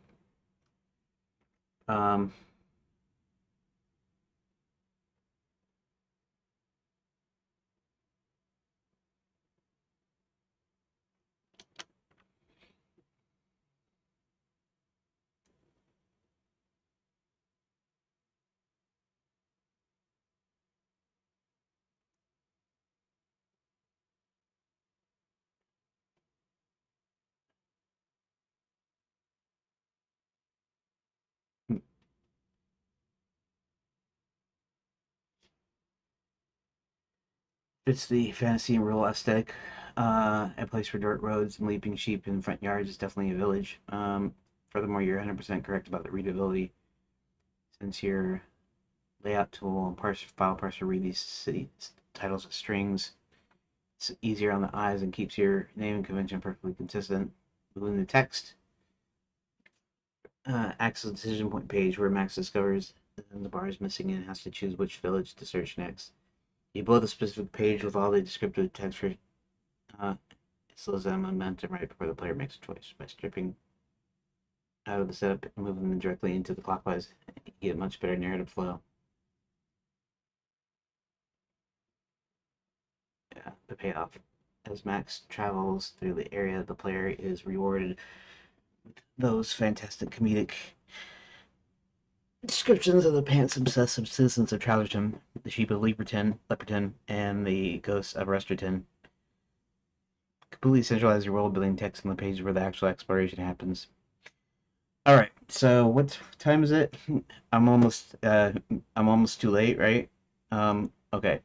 um, it's the fantasy and rural aesthetic. A place for dirt roads and leaping sheep in front yards is definitely a village. Furthermore, you're 100% correct about the readability. Since your layout tool and file parser read these city titles as strings, it's easier on the eyes and keeps your naming convention perfectly consistent. Within the text, Axel's decision point page where Max discovers the bar is missing and has to choose which village to search next. You build a specific page with all the descriptive text for it slows down momentum right before the player makes a choice. By stripping out of the setup and moving them directly into the clockwise, you get a much better narrative flow. Yeah, the payoff. As Max travels through the area, the player is rewarded with those fantastic comedic descriptions of the pants-obsessive citizens of Trowlerton, the sheep of Leperton, and the ghosts of Resterton. Completely centralize your world building text on the page where the actual exploration happens. All right, so what time is it? I'm almost too late, right? Okay.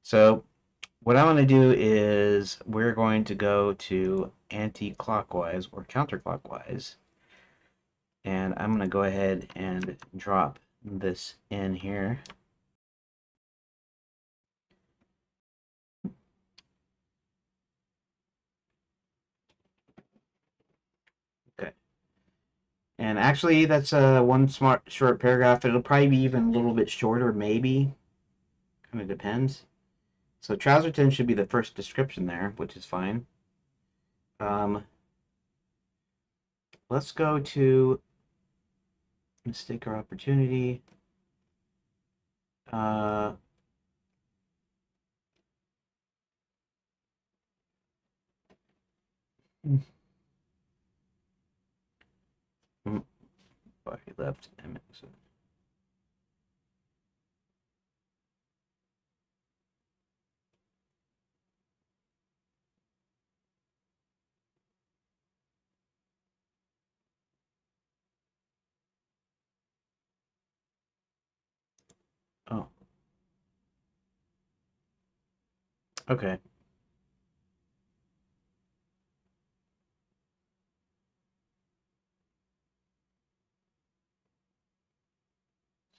So what I want to do is we're going to go to anti-clockwise or counterclockwise, and I'm going to go ahead and drop this in here. Okay. And actually, that's one short paragraph. It'll probably be even a little bit shorter, maybe. Kind of depends. So Trouserton should be the first description there, which is fine. Let's go to mistake or opportunity. Uh, Body left MX. Oh, okay.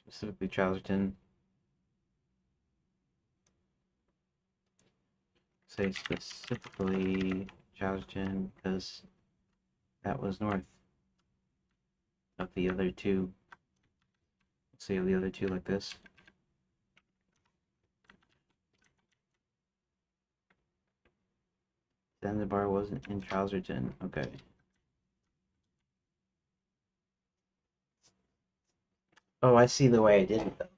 Specifically Trouserton. Say specifically Trouserton because that was north of the other two. Let's say the other two like this. Then the bar wasn't in Trouserton. Okay. Oh, I see the way I did it.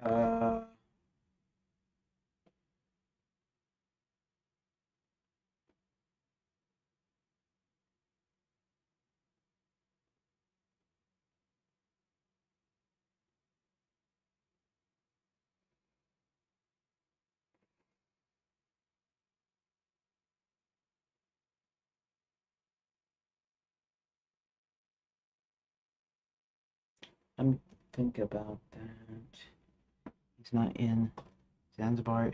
Uh, Let me think about that. He's not in Zanzibar.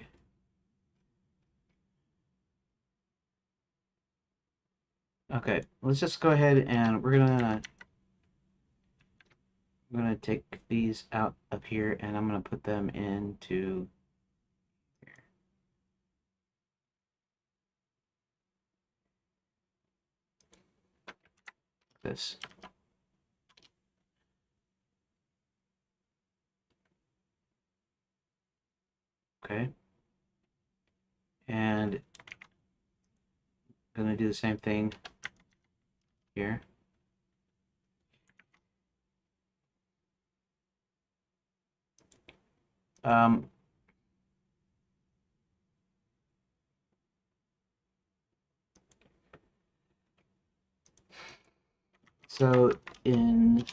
Okay, let's just go ahead and I'm gonna take these out up here and I'm gonna put them into this. Okay, and I'm gonna do the same thing here. Um, so in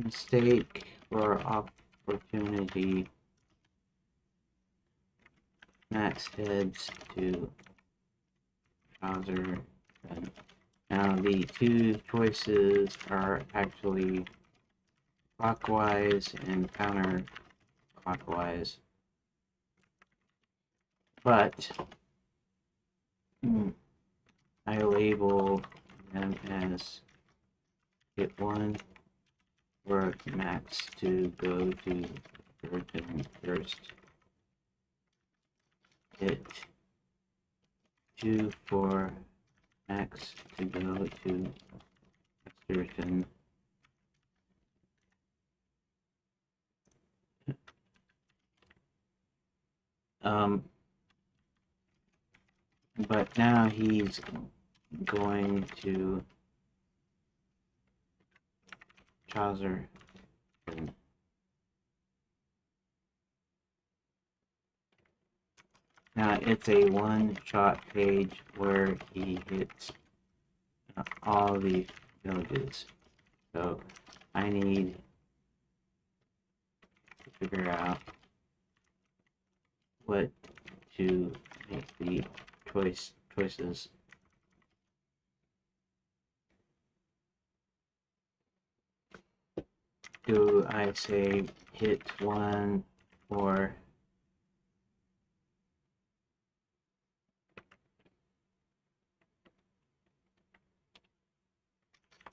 mistake or opportunity, max heads to browser. And now the two choices are actually clockwise and counterclockwise, but I label them as hit 1 for max to go to version first, hit 2 for max to go to version. But now he's going to Chaucer. Now it's a one-shot page where he hits all the villages. So I need to figure out what to make the choices. Do I say hit 1 or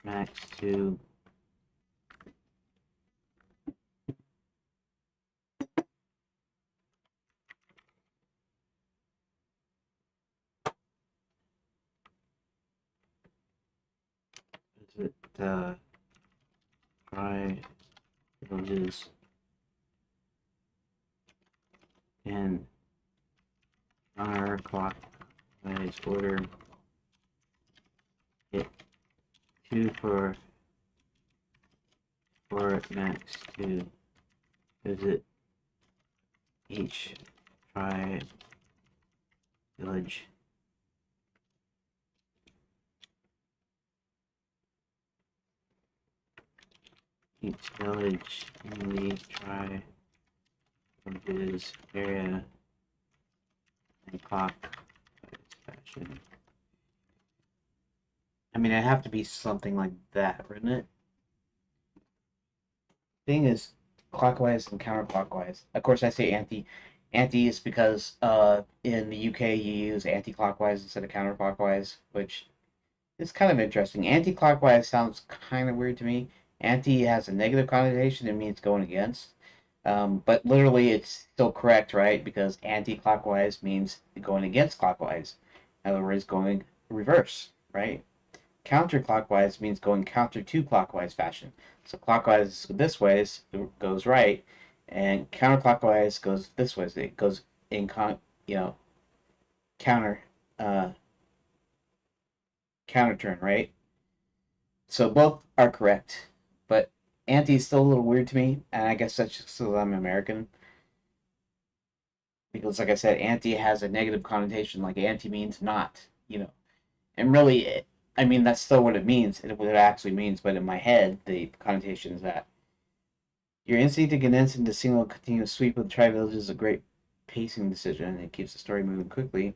max 2? Is it try villages in counterclockwise order? Hit 2 for max 2. Visit each try village. Each village in the try villages area and clock fashion. I mean, it'd have to be something like that, wouldn't it? Thing is clockwise and counterclockwise. Of course, I say anti. Anti is because in the UK you use anti-clockwise instead of counterclockwise, which is kind of interesting. Anti-clockwise sounds kind of weird to me. Anti has a negative connotation. It means going against. But literally, it's still correct, right? Because anti-clockwise means going against clockwise. In other words, going reverse, right? Counterclockwise means going counter to clockwise fashion. So clockwise this way goes right, and counterclockwise goes this way. It goes in counter uh, counter turn, right? So both are correct, but anti is still a little weird to me, and I guess that's just because I'm American. Because, like I said, anti has a negative connotation, like anti means not. And really, I mean, that's still what it means, what it actually means, but in my head, the connotation is that. Your instinct to condense into a single continuous sweep of the tri-village is a great pacing decision. It keeps the story moving quickly.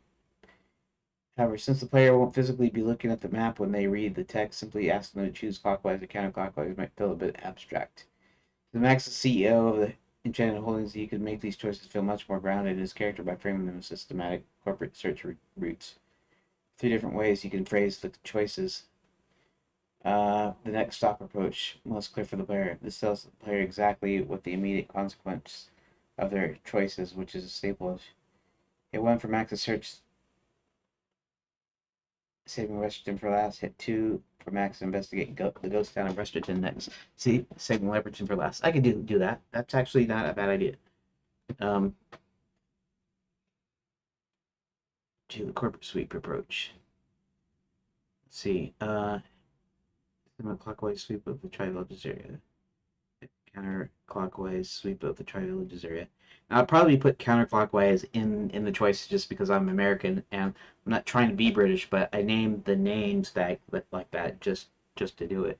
However, since the player won't physically be looking at the map when they read the text, simply asking them to choose clockwise or counterclockwise might feel a bit abstract. The Max is CEO of the Enchanted Holdings. You could make these choices feel much more grounded in his character by framing them as systematic corporate search routes. 3 different ways you can phrase the choices. The next stop approach, most clear for the player. This tells the player exactly what the immediate consequence of their choices, which is a staple. Hit 1 for Max's search, saving Resterton for last. Hit 2 for Max to investigate the ghost town of Resterton next. See, saving Leverton for last. I could do that. That's actually not a bad idea. To the corporate sweep approach. Let's see. Clockwise sweep of the tri-villages area. Counterclockwise sweep of the tri-villages area. Now, I'll probably put counterclockwise in the choice just because I'm American and I'm not trying to be British, but I named the names that like that just to do it.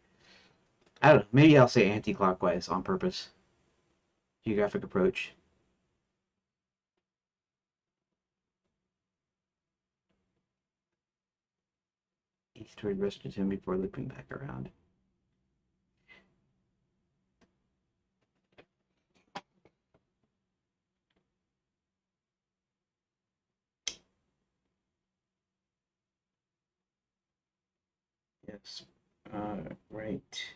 I don't know. Maybe I'll say anti-clockwise on purpose. Geographic approach. East toward Resterton before looping back around. Yes. Right.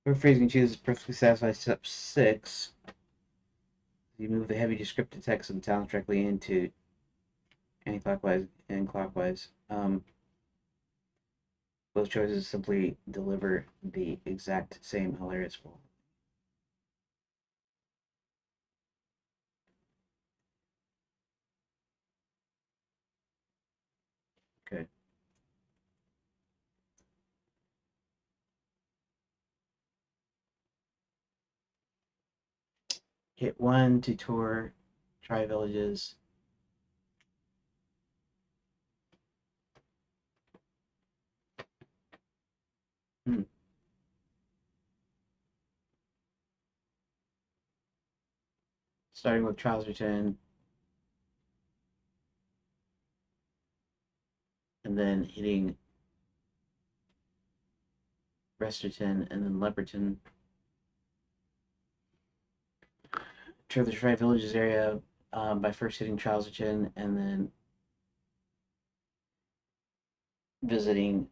Your phrasing chooses perfectly satisfies step 6. You move the heavy descriptive text of the town directly into anti-clockwise and clockwise. Both choices simply deliver the exact same hilarious form. Okay. Hit 1 to tour tri-villages. Hmm. Starting with Trouserton, and then hitting Resterton, and then Leperton. Tour the tri-villages area by first hitting Trouserton, and then visiting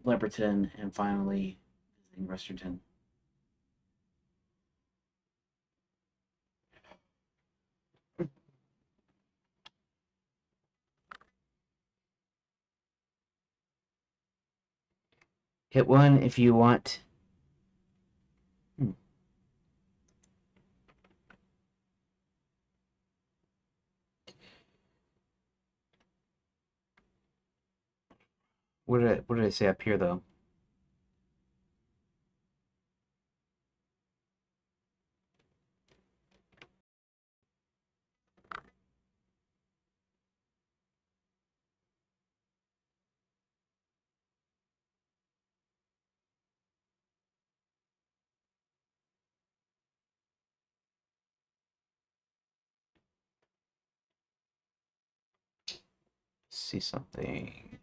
Leperton, and finally visiting Resterton. Hit 1 if you want. What did I say up here though? See something.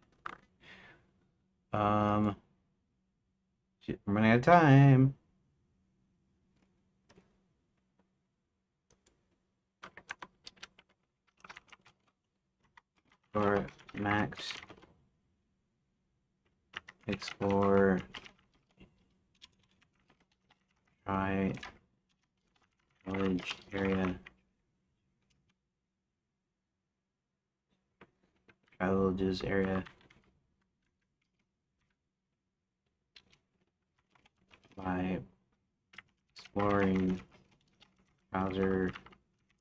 I'm running out of time. Or max explore try village area try villages area by exploring browser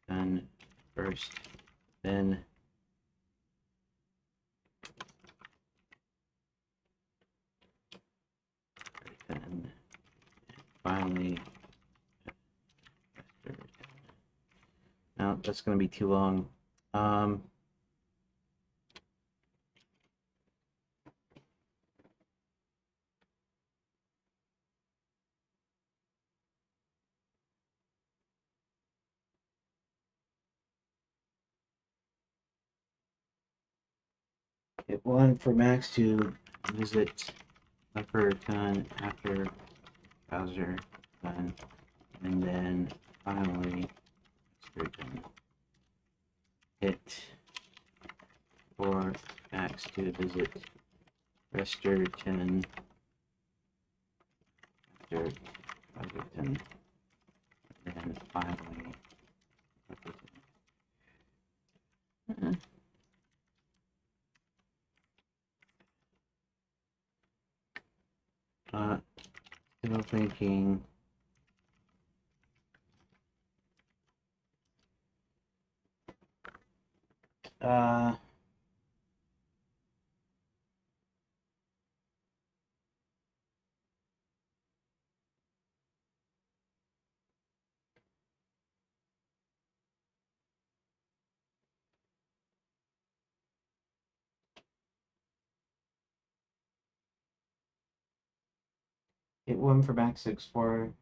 done first, then finally. No, that's going to be too long. Hit 1 for max to visit upper done after browser done, and then finally done. Hit for max to visit register 10 after browser done, and then finally still thinking. Uh, hit one for Max Explorer.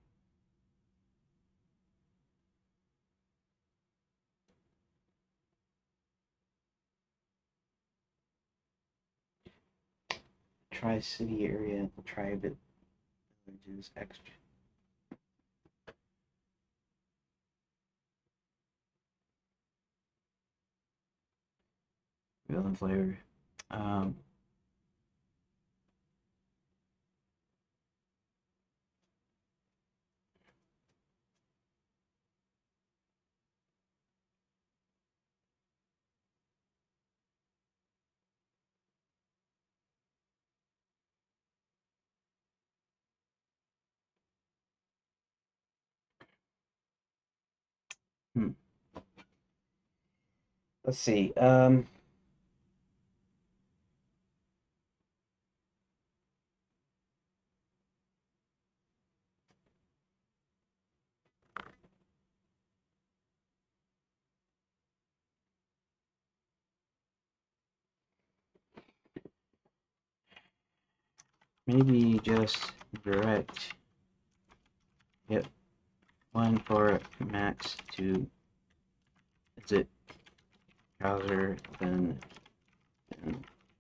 Tri-City area, Tri-Bit villages, extra. Villain flavor. Um, let's see. Maybe just direct hit one for Max to visit browser, then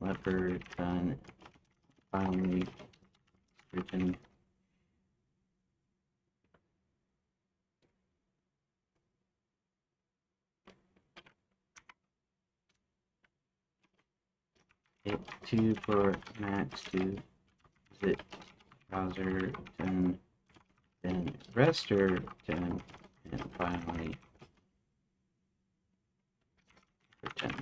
leopard, then finally written. Hit 2 for Max to visit browser, then register, then and finally return.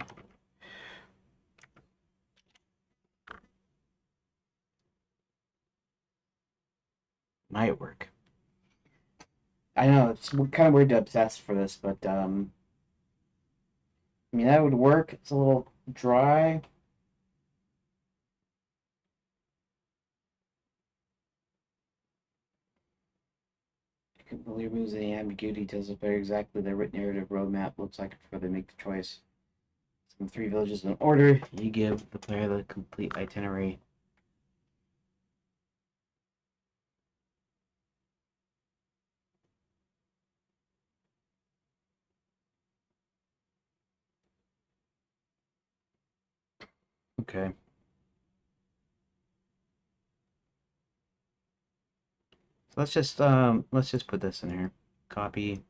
Might work. I know it's kind of weird to obsess for this, but I mean that would work. It's a little dry. It completely removes any ambiguity. Tells the player exactly their written narrative roadmap looks like before they make the choice. Some 3 villages in order. You give the player the complete itinerary. Okay. So let's just put this in here. Copy.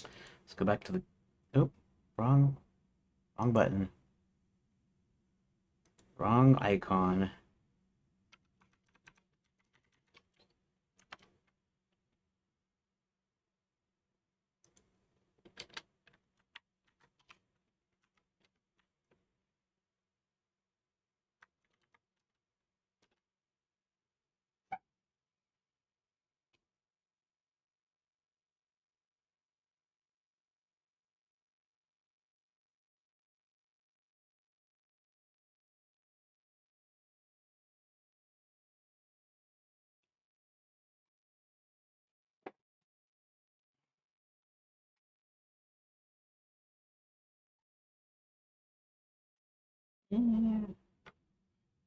Let's go back to the wrong button. Wrong icon. Yeah,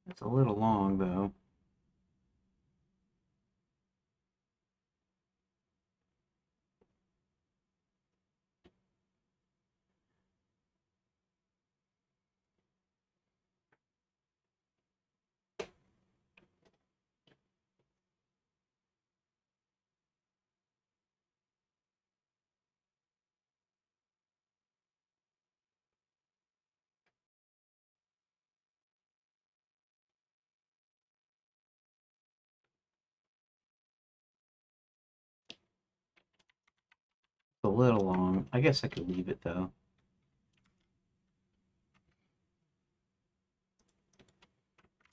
that's a little long though. little long. I guess I could leave it though.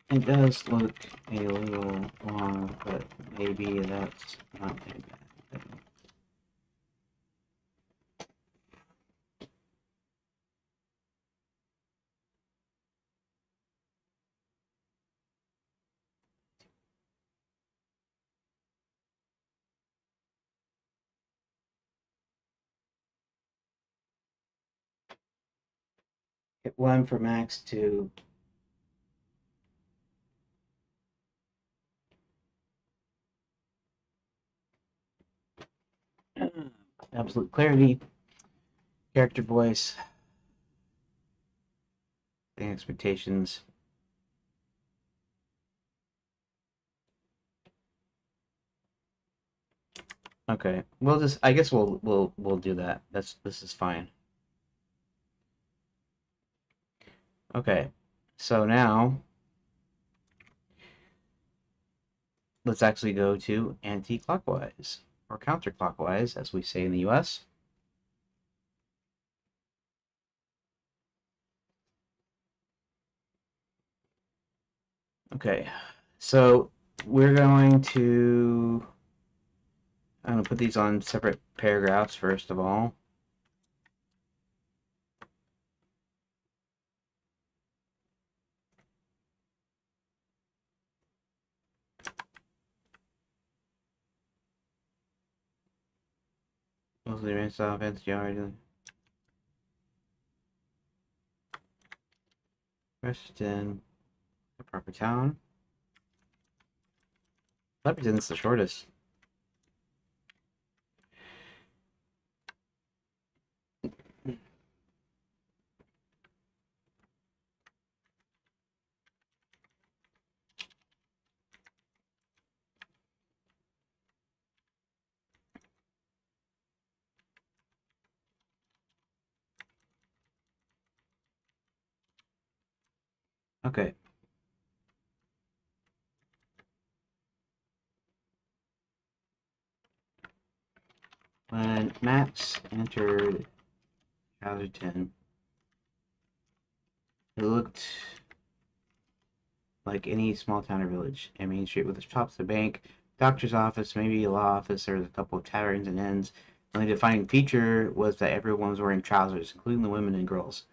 It does look a little long, but maybe that's not a bad thing. Hit 1 for max 2. Absolute clarity, character voice, and expectations. Okay, we'll just. I guess we'll do that. This is fine. Okay, so now let's actually go to anti-clockwise or counterclockwise, as we say in the U.S. Okay, so we're going to. I'm going to put these on separate paragraphs first of all. Mostly rinse off NCR. Preston, the proper town. Lebaton's the shortest. Okay. When Max entered Atherton, it looked like any small town or village. A main street with the shops, a bank, doctor's office, maybe a law office. There was a couple of taverns and inns. The only defining feature was that everyone was wearing trousers, including the women and girls.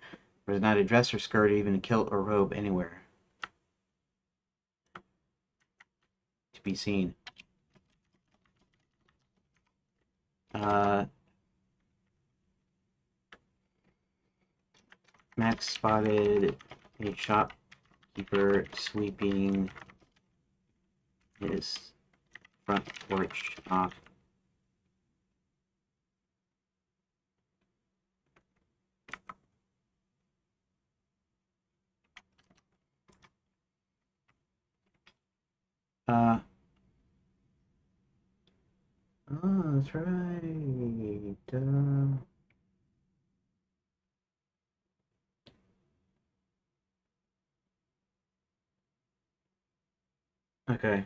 There was not a dress or skirt, or even a kilt or robe anywhere to be seen. Max spotted a shopkeeper sweeping his front porch off. Oh, that's right. Okay.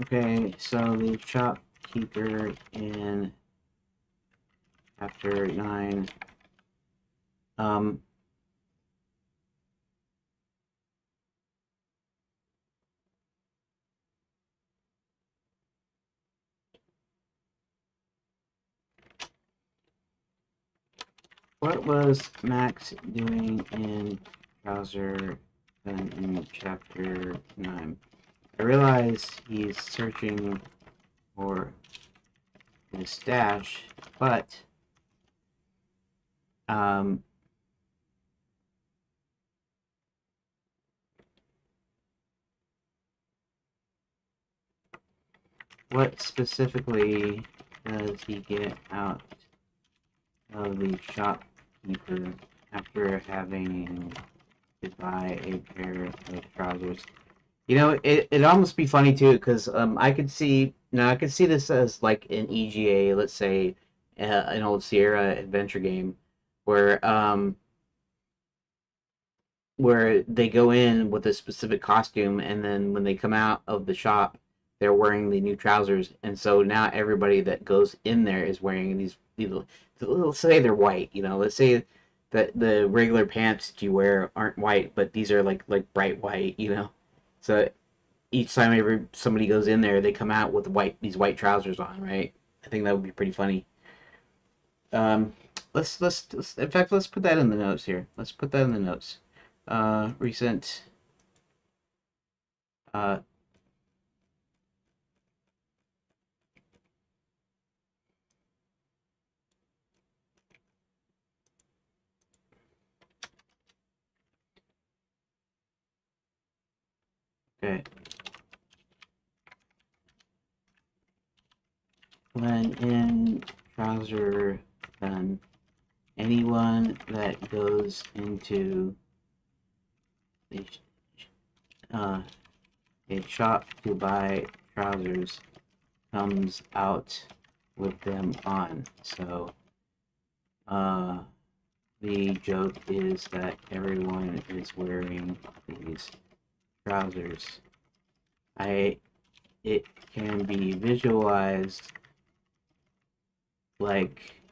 Okay, so the shopkeeper in chapter 9. What was Max doing in Browser then in chapter 9? I realize he's searching for his stash, but what specifically does he get out of the shopkeeper after having to buy a pair of trousers? You know, it'd almost be funny too, because I could see now I could see this as like an EGA, let's say, an old Sierra adventure game, where where they go in with a specific costume, and then when they come out of the shop, they're wearing the new trousers, and so now everybody that goes in there is wearing these. Let's say they're white, you know. Let's say that the regular pants that you wear aren't white, but these are like bright white, you know. So each time somebody goes in there, they come out with these white trousers on, right? I think that would be pretty funny. Um, let's in fact let's put that in the notes here. Let's put that in the notes. Recent. Uh, okay. When in trouser, then anyone that goes into a, uh, a shop to buy trousers comes out with them on. So, uh, the joke is that everyone is wearing these trousers. It can be visualized like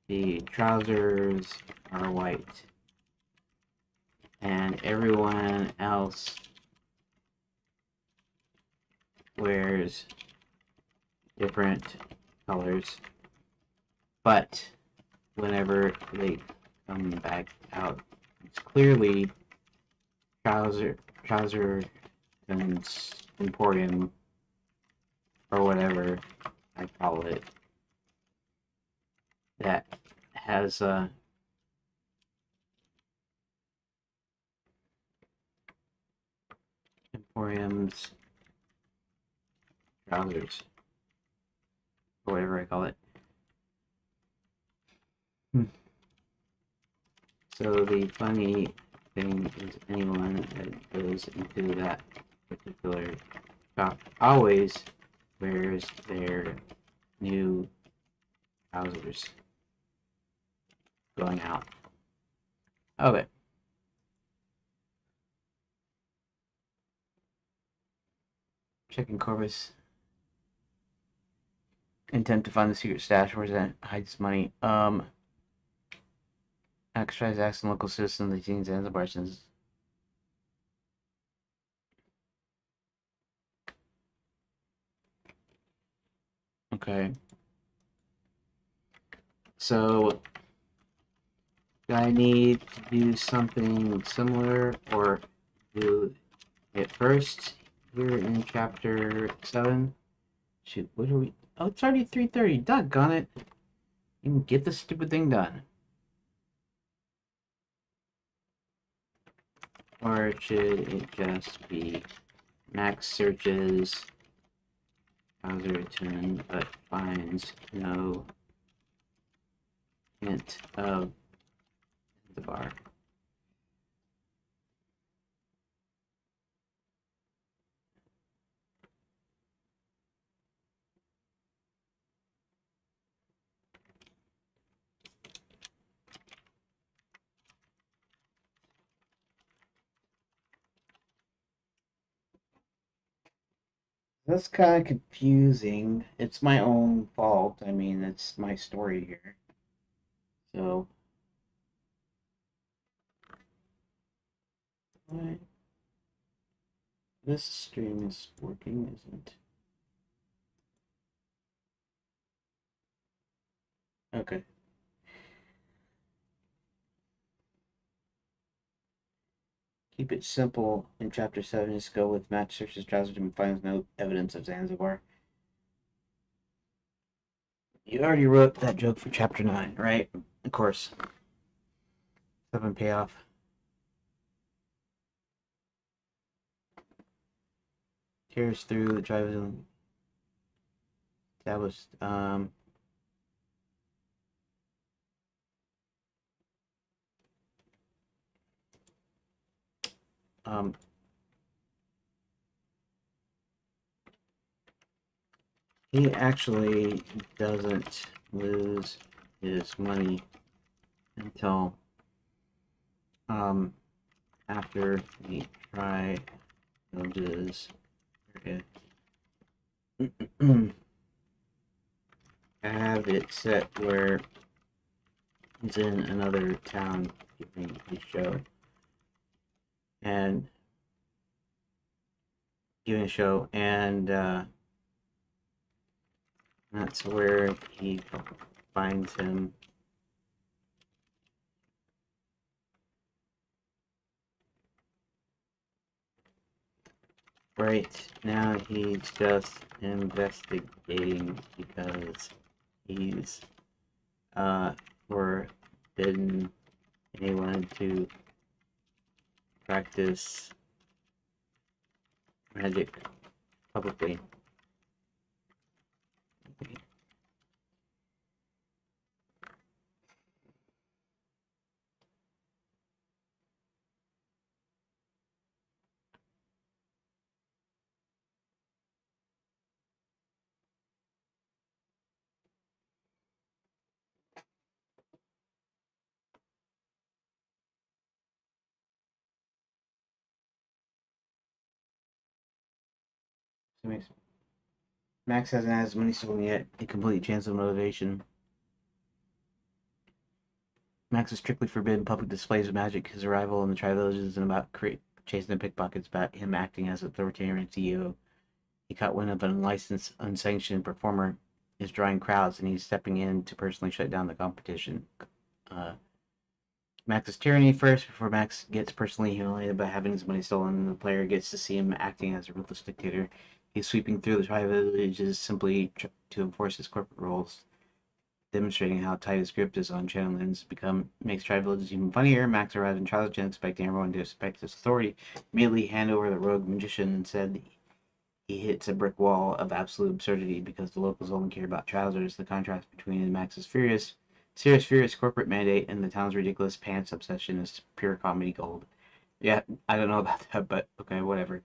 the trousers are white and everyone else wears different colors, but whenever they come back out, it's clearly trouser emporium or whatever I call it that has emporiums trousers or whatever I call it. So the funny thing is anyone that goes into that particular shop always wears their new trousers going out. Okay. Checking Corvus. Intent to find the secret stash where it hides money. Exercise acts on local citizens, the teens and the Barsons. Okay. So do I need to do something similar or do it first here in chapter 7? Shoot, what are we? Oh, it's already 3:30. Doggone it. You can get the stupid thing done. Or should it just be max searches, browser return, but finds no hint of the bar? That's kind of confusing. It's my own fault. I mean, it's my story here. So, why? This stream is working, isn't it? Okay. Keep it simple in chapter 7. Just go with match searches trousers and finds no evidence of Zanzibar. You already wrote that joke for chapter 9, right? Of course. 7 payoff. Tears through the drive established. Um, he actually doesn't lose his money until after we try villages. Okay. Have it set where it's in another town giving a show. And giving a show, and that's where he finds him. Right now he's just investigating because he's forbidden anyone to practice magic publicly. So Max hasn't had his money stolen yet. A complete chance of motivation. Max is strictly forbidden public displays of magic. His arrival in the Tri-Village isn't about chasing the pickpockets, about him acting as authoritarian CEO. He caught wind of an unlicensed, unsanctioned performer is drawing crowds, and he's stepping in to personally shut down the competition. Max's tyranny first, before Max gets personally humiliated by having his money stolen, the player gets to see him acting as a ruthless dictator. He's sweeping through the Tri-Villages simply to enforce his corporate roles, demonstrating how tight his grip is on Shadowlands makes Tri-Villages even funnier. Max arrives in Tri-Village expecting everyone to respect his authority, immediately hand over the rogue magician, and said he hits a brick wall of absolute absurdity because the locals only care about trousers. The contrast between Max's furious corporate mandate and the town's ridiculous pants obsession is pure comedy gold. Yeah, I don't know about that, but okay, whatever.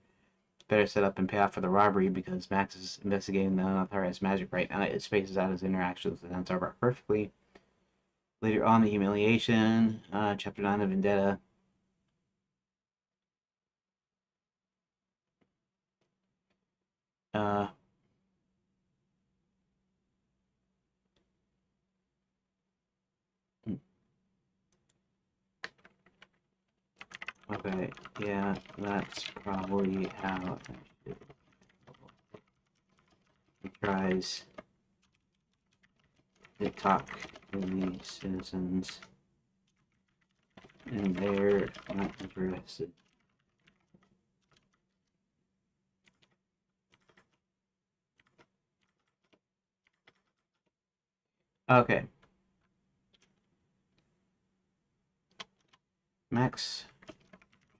Better set up and pay off for the robbery because Max is investigating the unauthorized magic right now. It spaces out his interactions with the town server perfectly. Later on, the humiliation, Chapter 9 of Vendetta. Uh, okay, yeah, that's probably how he tries to talk to the citizens, and they're not interested. Okay, Max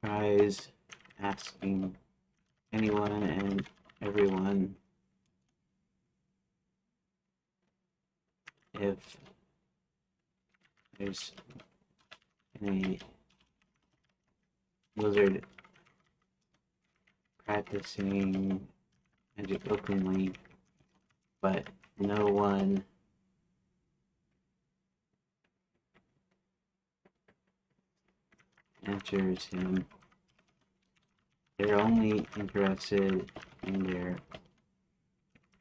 tries asking anyone and everyone if there's any wizard practicing magic openly, but no one answers him. They're only interested in their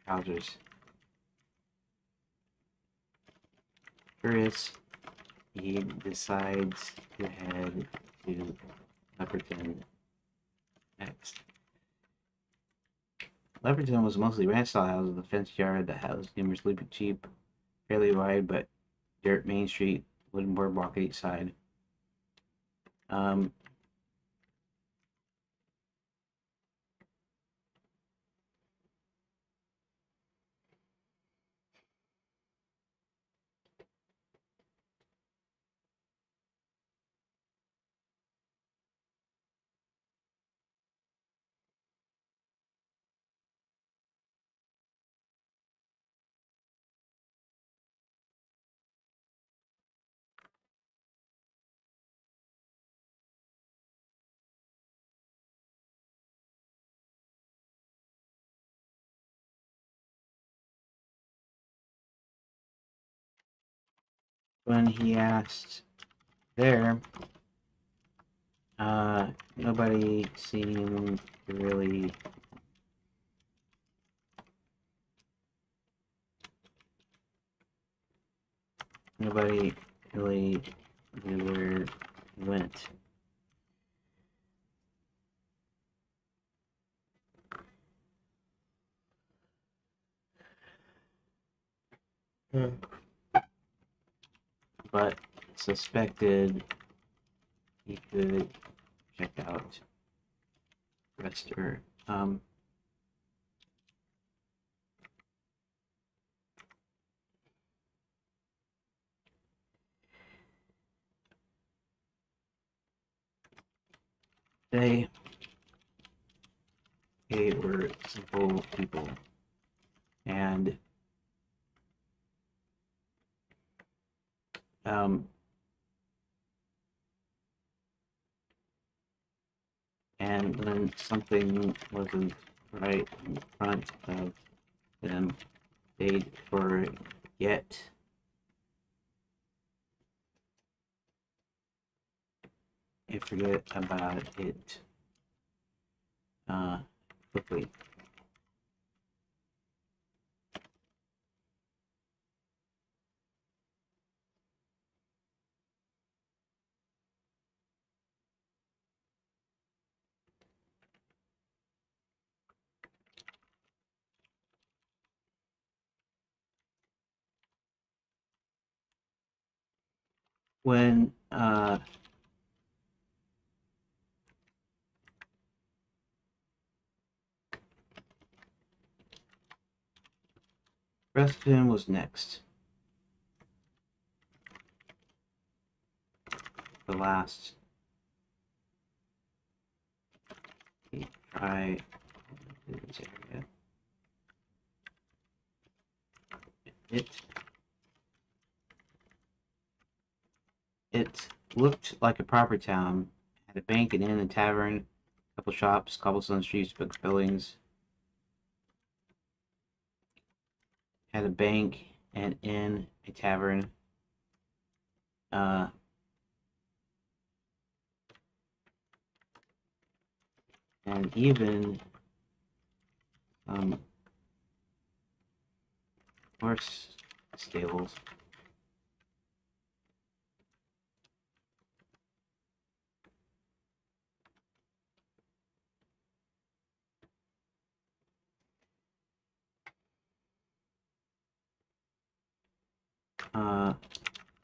trousers. Curious, he decides to head to Leperton next. Leperton was mostly ranch-style houses, a fenced yard that housed numerous sleeping sheep, fairly wide but dirt main street, wooden boardwalk at each side. Um, when he asked there, Nobody seemed to really knew where he went. But suspected he could check out Rester. They were simple people, and and when something wasn't right in front of them, they'd forget about it quickly. When Preston was next, the last. Try this area. It looked like a proper town. Had a bank, an inn, a tavern, a couple shops, cobblestone streets, brick buildings. Had a bank, an inn, a tavern. And even horse stables.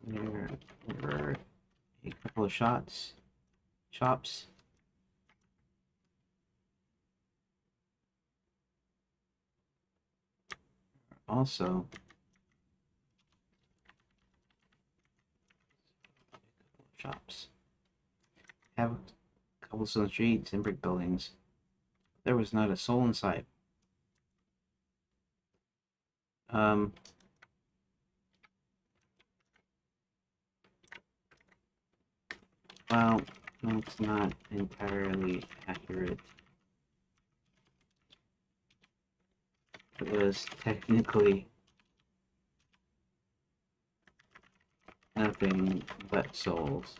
There were a couple of shops. Also, have cobblestone streets and brick buildings. There was not a soul in sight. Well, that's not entirely accurate. It was technically nothing but souls.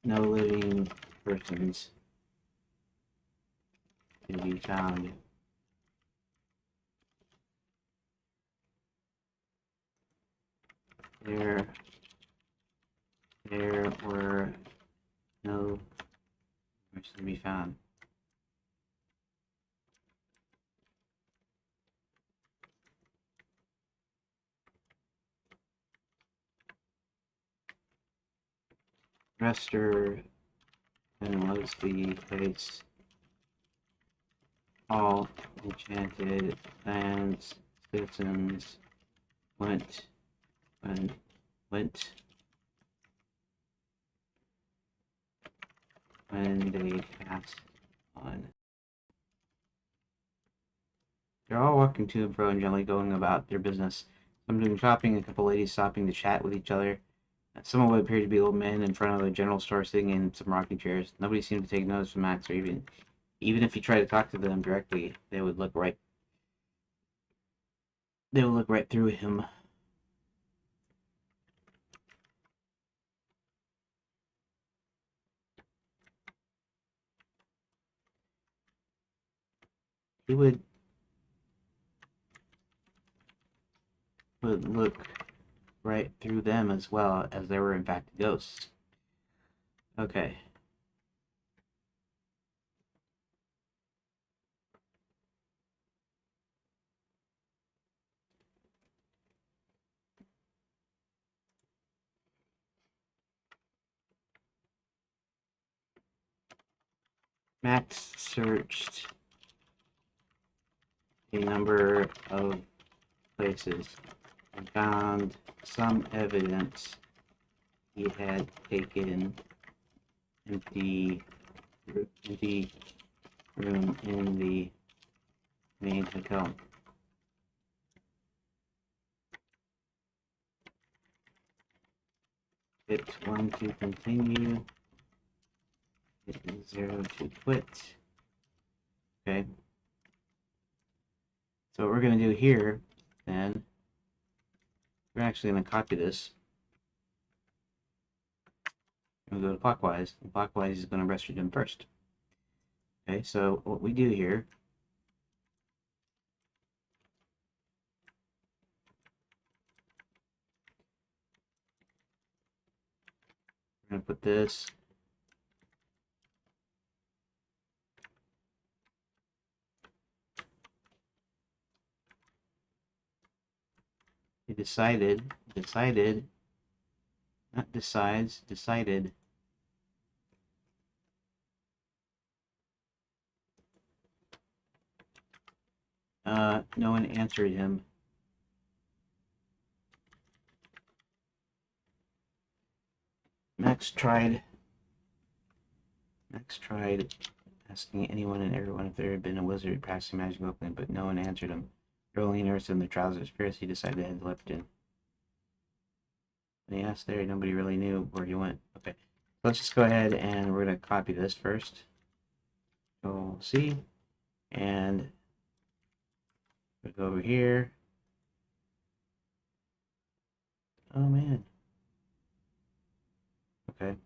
No living persons to be found. There were no persons to be found. Rester and was the place. All enchanted lands, citizens went when they passed on. They're all walking to and fro and gently going about their business. Some doing shopping, a couple ladies stopping to chat with each other. Some of what appeared to be old men in front of a general store sitting in some rocking chairs. Nobody seemed to take notice of Max, or even if he tried to talk to them directly, they would look right through him. he would look right through them as well as they were in fact ghosts. Okay. Max searched a number of places and found some evidence he had taken empty room in the main hotel. Hit 1 to continue. Hit 0 to quit. Okay. So what we're going to do here, then, we're actually going to copy this. We're going to go to clockwise, and clockwise is going to rest them first. Okay, so what we do here, we're going to put this He decided, not decides, decided. No one answered him. Max tried asking anyone and everyone if there had been a wizard practicing magic openly, but no one answered him. Rolling interested in their trousers, Piercy decided to head to Lipton. When he asked there, nobody really knew where he went. Okay, let's just go ahead and we're going to copy this first. Control C, and we'll go over here. Oh man. Okay.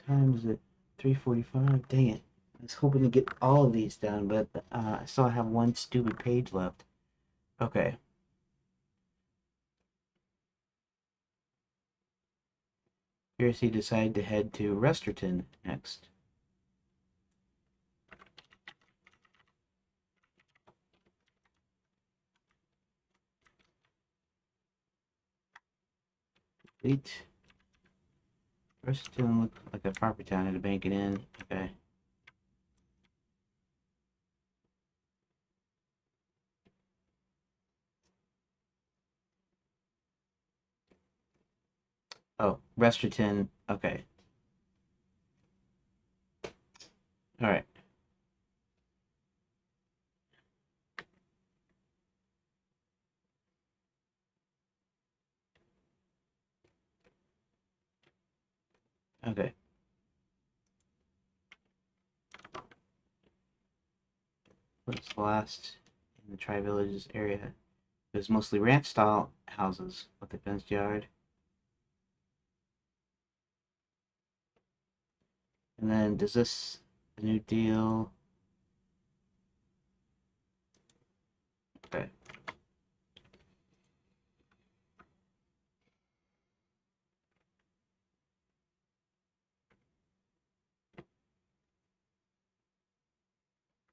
Time is at 3:45. Dang it. I was hoping to get all of these done, but I still have one stupid page left. Okay. Piercy decided to head to Resterton next. Complete. Resterton looked like a proper town, had a bank and inn. Okay. Oh, Resterton. Okay. Alright. Okay. What's last in the Tri-Villages area? There's mostly ranch-style houses with a fenced yard. And then, does this a new deal? Okay.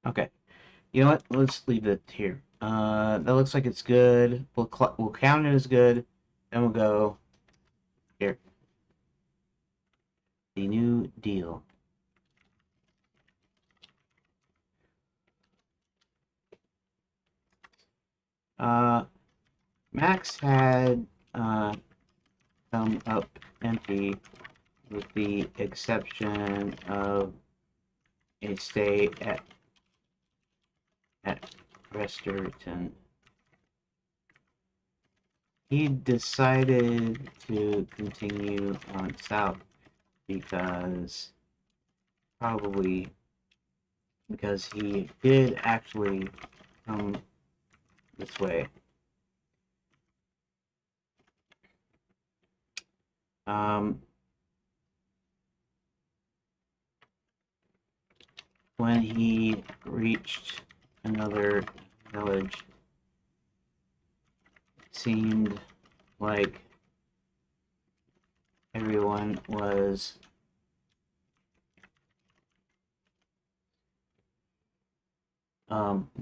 Okay. You know what? Let's leave it here. That looks like it's good. We'll count it as good. Then we'll go here. The new deal. Max had come up empty with the exception of a stay at Resterton. He decided to continue on south because he did actually come this way. Um, When he reached another village, it seemed like everyone was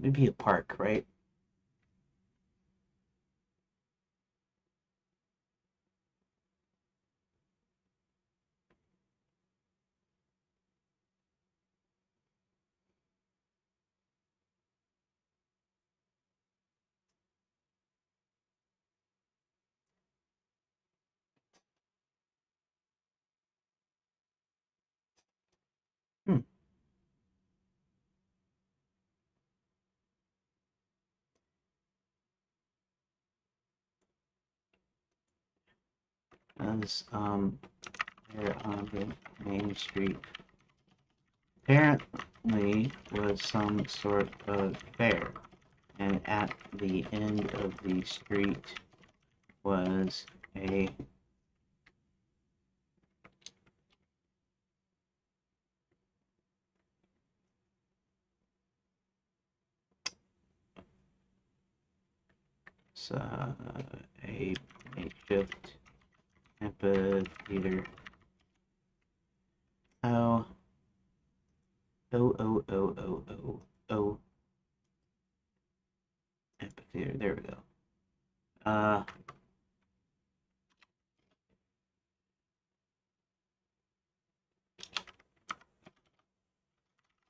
maybe a park, right? Hmm. As there on the main street apparently was some sort of fair, and at the end of the street was a a makeshift amphitheater. Oh, oh, amphitheater. There we go. Uh,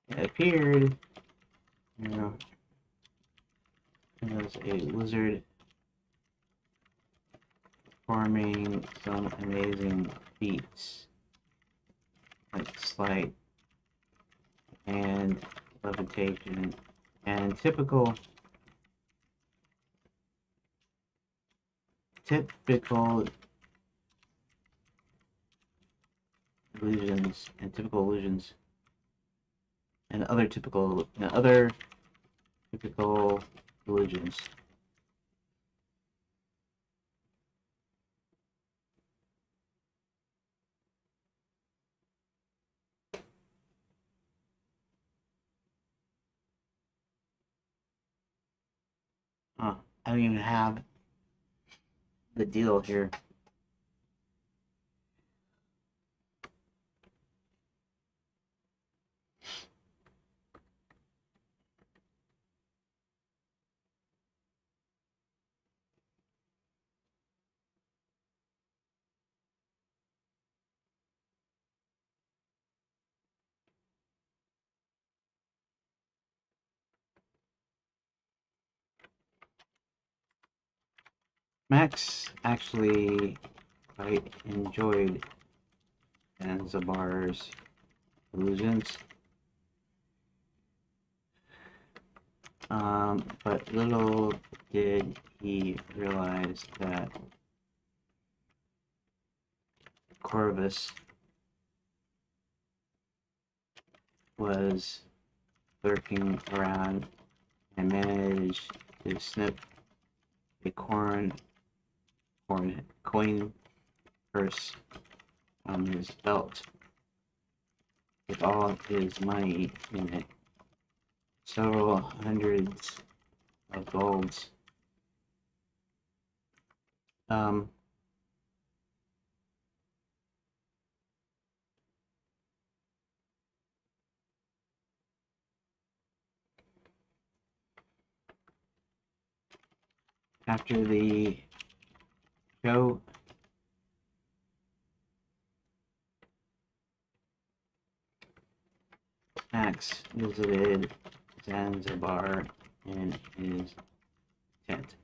it appeared, you know, as a wizard performing some amazing feats, like sleight and levitation, and typical illusions, and other typical illusions. I don't even have the deal here. Max actually quite enjoyed Zanzibar's illusions, but little did he realize that Corvus was lurking around and managed to snip a coin purse from his belt with all his money in it, several hundreds of golds. Um, After the show, Max visited Zanzibar in his tent.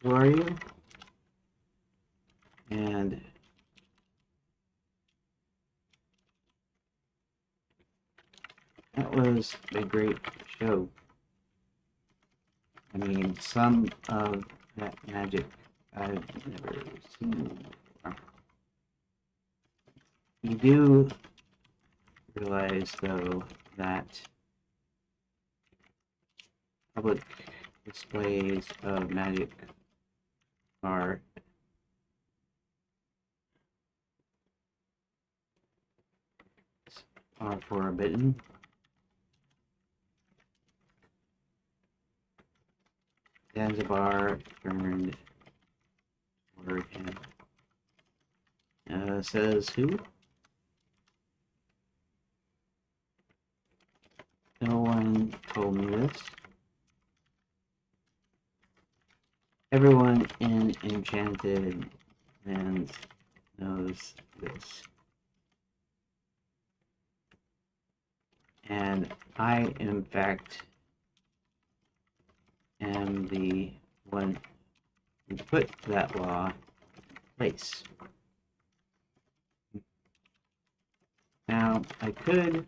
Who are you? And that was a great show. I mean, some of that magic I've never seen before. You do realize, though, that public displays of magic are forbidden. Zanzibar turned toward him. Says who? No one told me this. Everyone in Enchanted lands knows this. And I, in fact, am the one who put that law in place. Now, I could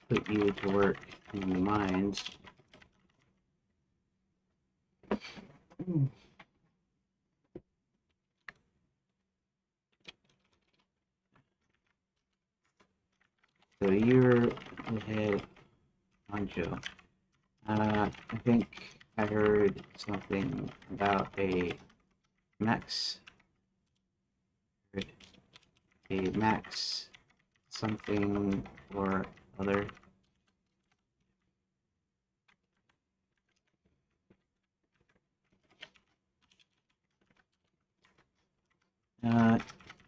put you to work in the mines. So you're the head honcho. I think I heard something about a max something or other.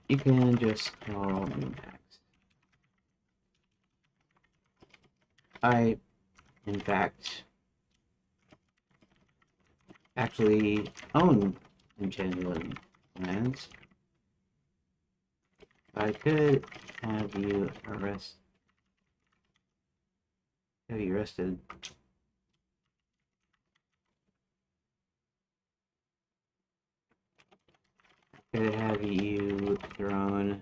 You can just call me Max. I, in fact, actually own Enchanted lands. I could have you arrested. Could have you thrown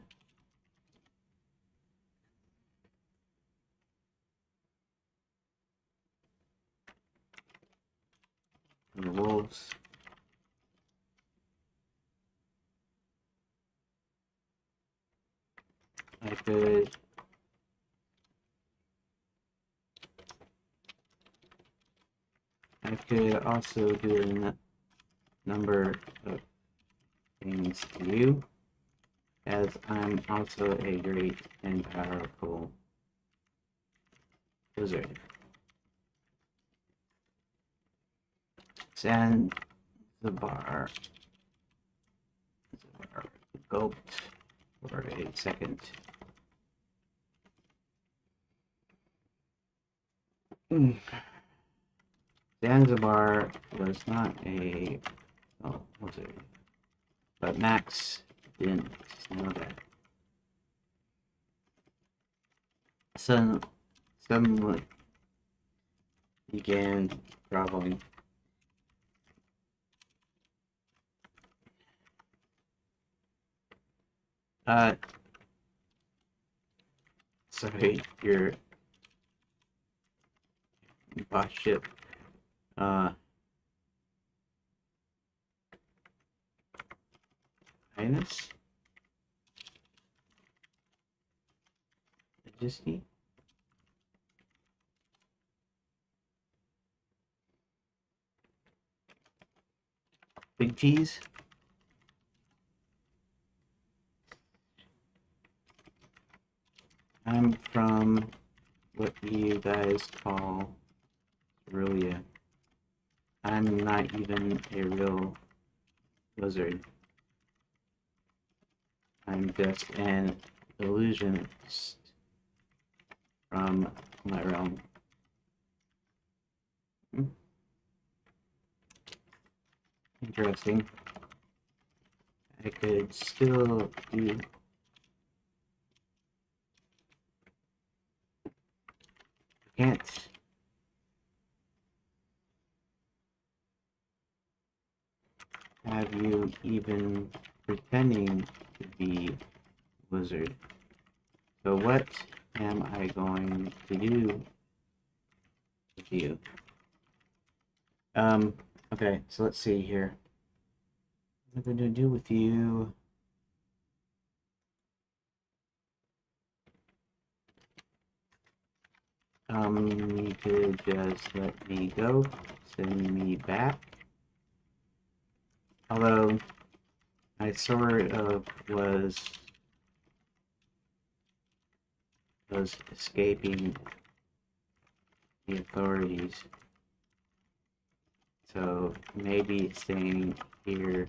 to the wolves. I could also do a number of things to you, as I'm also a great and powerful wizard. Zanzibar gulped for a second. Zanzibar was not a wizard, but Max didn't know that. Suddenly began groveling. Sorry, your boss ship. Highness? Majesty? Big cheese? I'm from what you guys call Cerulean. I'm not even a real wizard. I'm just an illusionist from my realm. Interesting. I could still do can't have you even pretending to be wizard. So what am I going to do with you? Okay, so let's see here. What am I going to do with you? You could just let me go, send me back. Although I sort of was escaping the authorities, so maybe staying here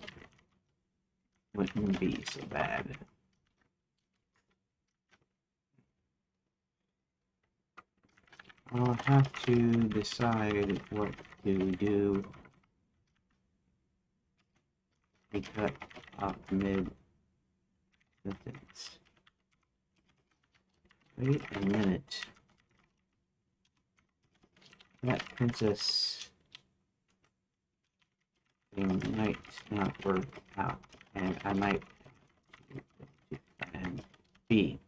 wouldn't be so bad. I'll have to decide what to do. We cut off mid-sentence. Wait a minute. That princess thing might not work out, and I might and B.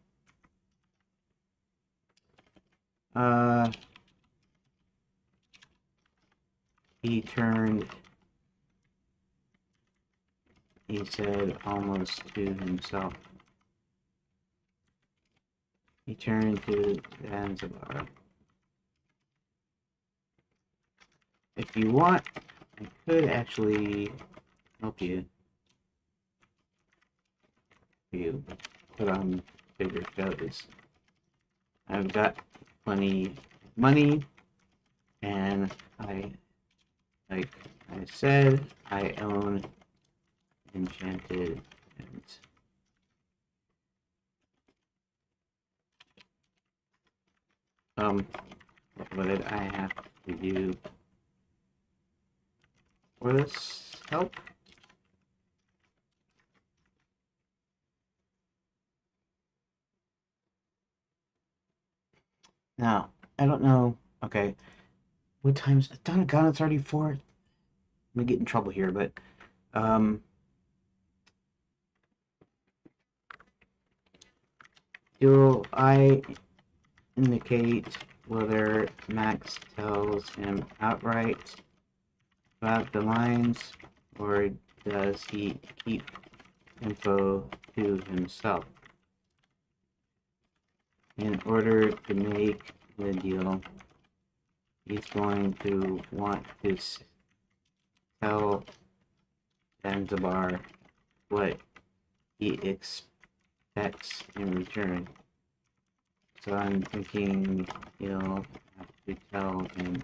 He said almost to himself. He turned to Zanzibar. If you want, I could actually help you. Put on bigger shows. I've got plenty of money, and like I said, I own Enchanted and what did I have to do for this help? Now, I don't know. Okay, what time's it? Doggone, it's already 4. I'm gonna get in trouble here, but um, do I indicate whether Max tells him outright about the lines, or does he keep info to himself? In order to make the deal, he's going to want to tell Zanzibar what he expects in return. So I'm thinking he'll have to tell him.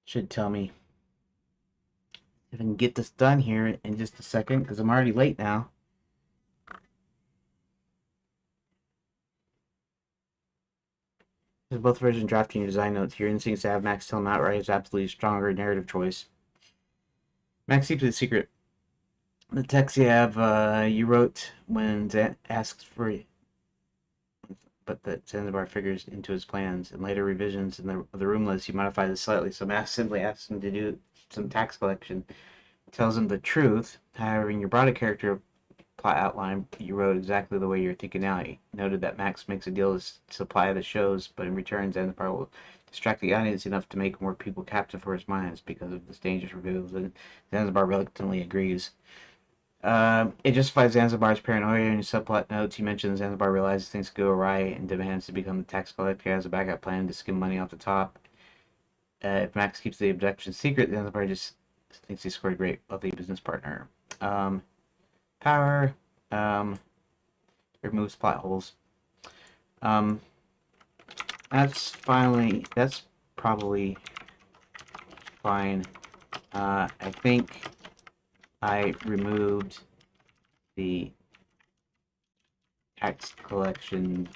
Should tell me if I can get this done here in just a second, because I'm already late now. There's both versions drafting your design notes. Your instincts to have Max tell him outright is absolutely stronger narrative choice. Max keeps it a secret. The text you have you wrote when Zant asks for you, but that Zanzibar figures into his plans. In later revisions in the room list, you modify this slightly. So Max simply asks him to do some tax collection, tells him the truth. However, in your broader character plot outline, you wrote exactly the way you're thinking now. You noted that Max makes a deal to supply the shows, but in return, Zanzibar will distract the audience enough to make more people captive for his minds because of this dangerous reveals, and Zanzibar reluctantly agrees. It justifies Zanzibar's paranoia. In his subplot notes, he mentions Zanzibar realizes things go awry and demands to become the tax collector as a backup plan to skim money off the top. If Max keeps the abduction secret, Zanzibar just thinks he scored a great, wealthy business partner. Power removes plot holes. Um, that's probably fine. I think I removed the tax collection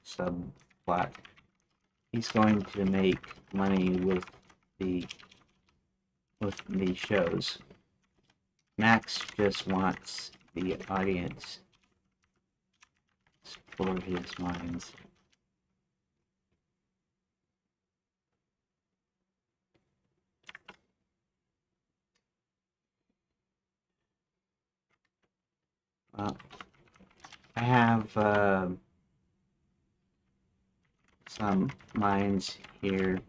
subplot. He's going to make money the with the shows. Max just wants the audience for his minds. I have some mines here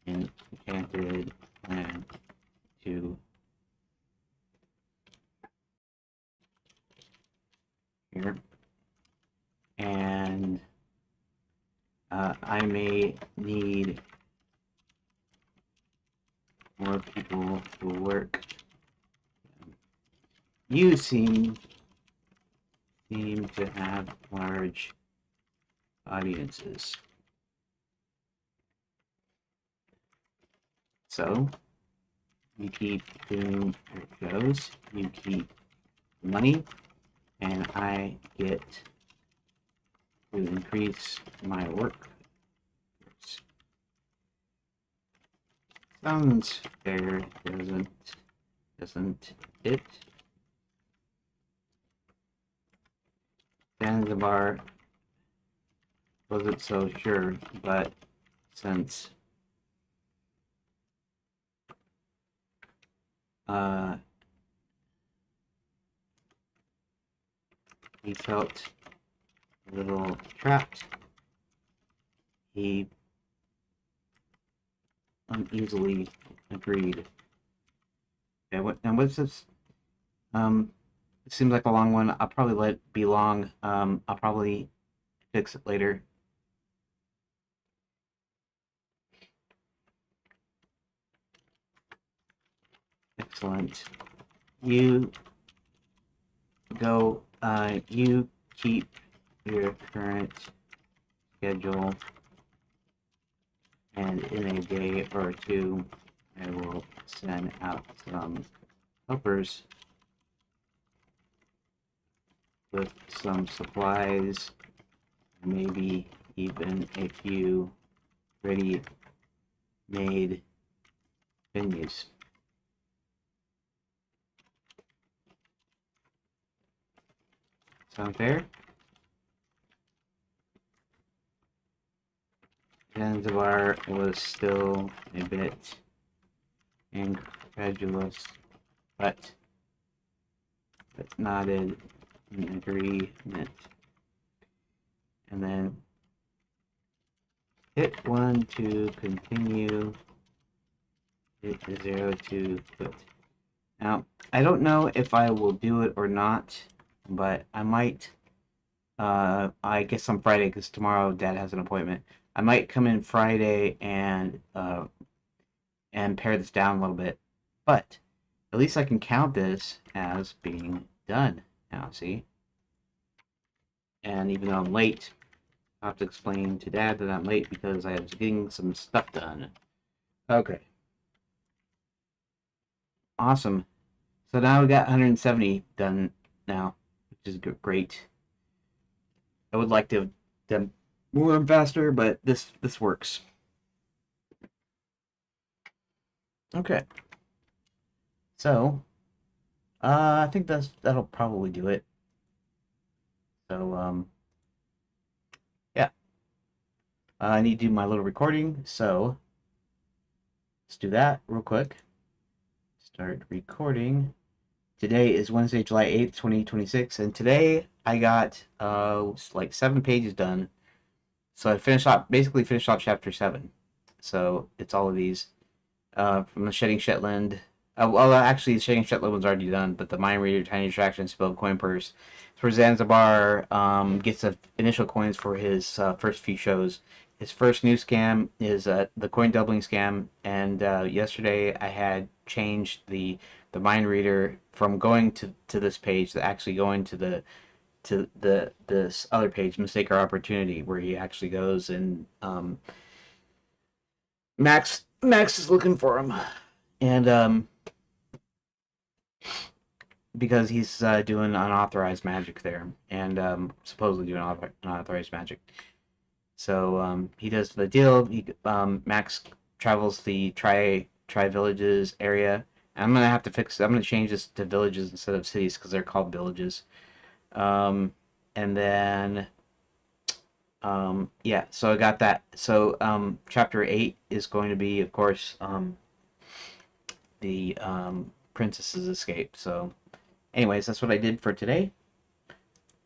in Enchanted Land to here, and I may need more people to work. You seem to have large audiences. So you keep doing your shows, you keep money, and I get to increase my work. Sounds fair, doesn't it? Zanzibar wasn't so sure, but since he felt a little trapped, he uneasily agreed. Okay, and what's this? It seems like a long one. I'll probably let it be long. I'll probably fix it later. Excellent. You go, you keep your current schedule, and in a day or two, I will send out some helpers with some supplies, maybe even a few ready-made venues. Sound fair? Zanzibar was still a bit incredulous, but nodded in agreement. And then hit 1 to continue, hit 0 to quit. Now, I don't know if I will do it or not, but I might, I guess on Friday, because tomorrow Dad has an appointment. I might come in Friday and pare this down a little bit, but at least I can count this as being done now, see? And even though I'm late, I have to explain to Dad that I'm late because I was getting some stuff done. Okay. Awesome. So now we got 170 done now, which is great. I would like to have done more and faster, but this works. Okay. So, I think that'll probably do it. So, yeah. I need to do my little recording, so let's do that real quick. Start recording. Today is Wednesday, July 8th, 2026, and today I got like 7 pages done. So I basically finished off chapter 7. So it's all of these from the Shedding Shetland. Well, actually, the Shedding Shetland one's already done, but the Mind Reader, Tiny Distraction, Spilled Coin Purse. It's where Zanzibar gets the initial coins for his first few shows. His first new scam is the coin doubling scam, and yesterday I had changed the Mind Reader from going to this page to actually going to this other page, Mistake or Opportunity, where he actually goes and Max is looking for him, and because he's doing unauthorized magic there, and supposedly doing unauthorized magic. So he does the deal. Max travels the Tri Villages area. I'm gonna have to fix. I'm gonna change this to villages instead of cities because they're called villages. And then yeah, so I got that. So chapter 8 is going to be, of course, the princess's escape. So anyways, that's what I did for today,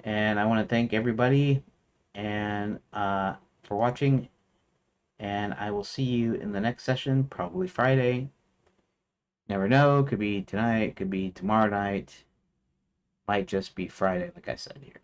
and I want to thank everybody and for watching, and I will see you in the next session, probably Friday. Never know, could be tonight, could be tomorrow night, might just be Friday, like I said here.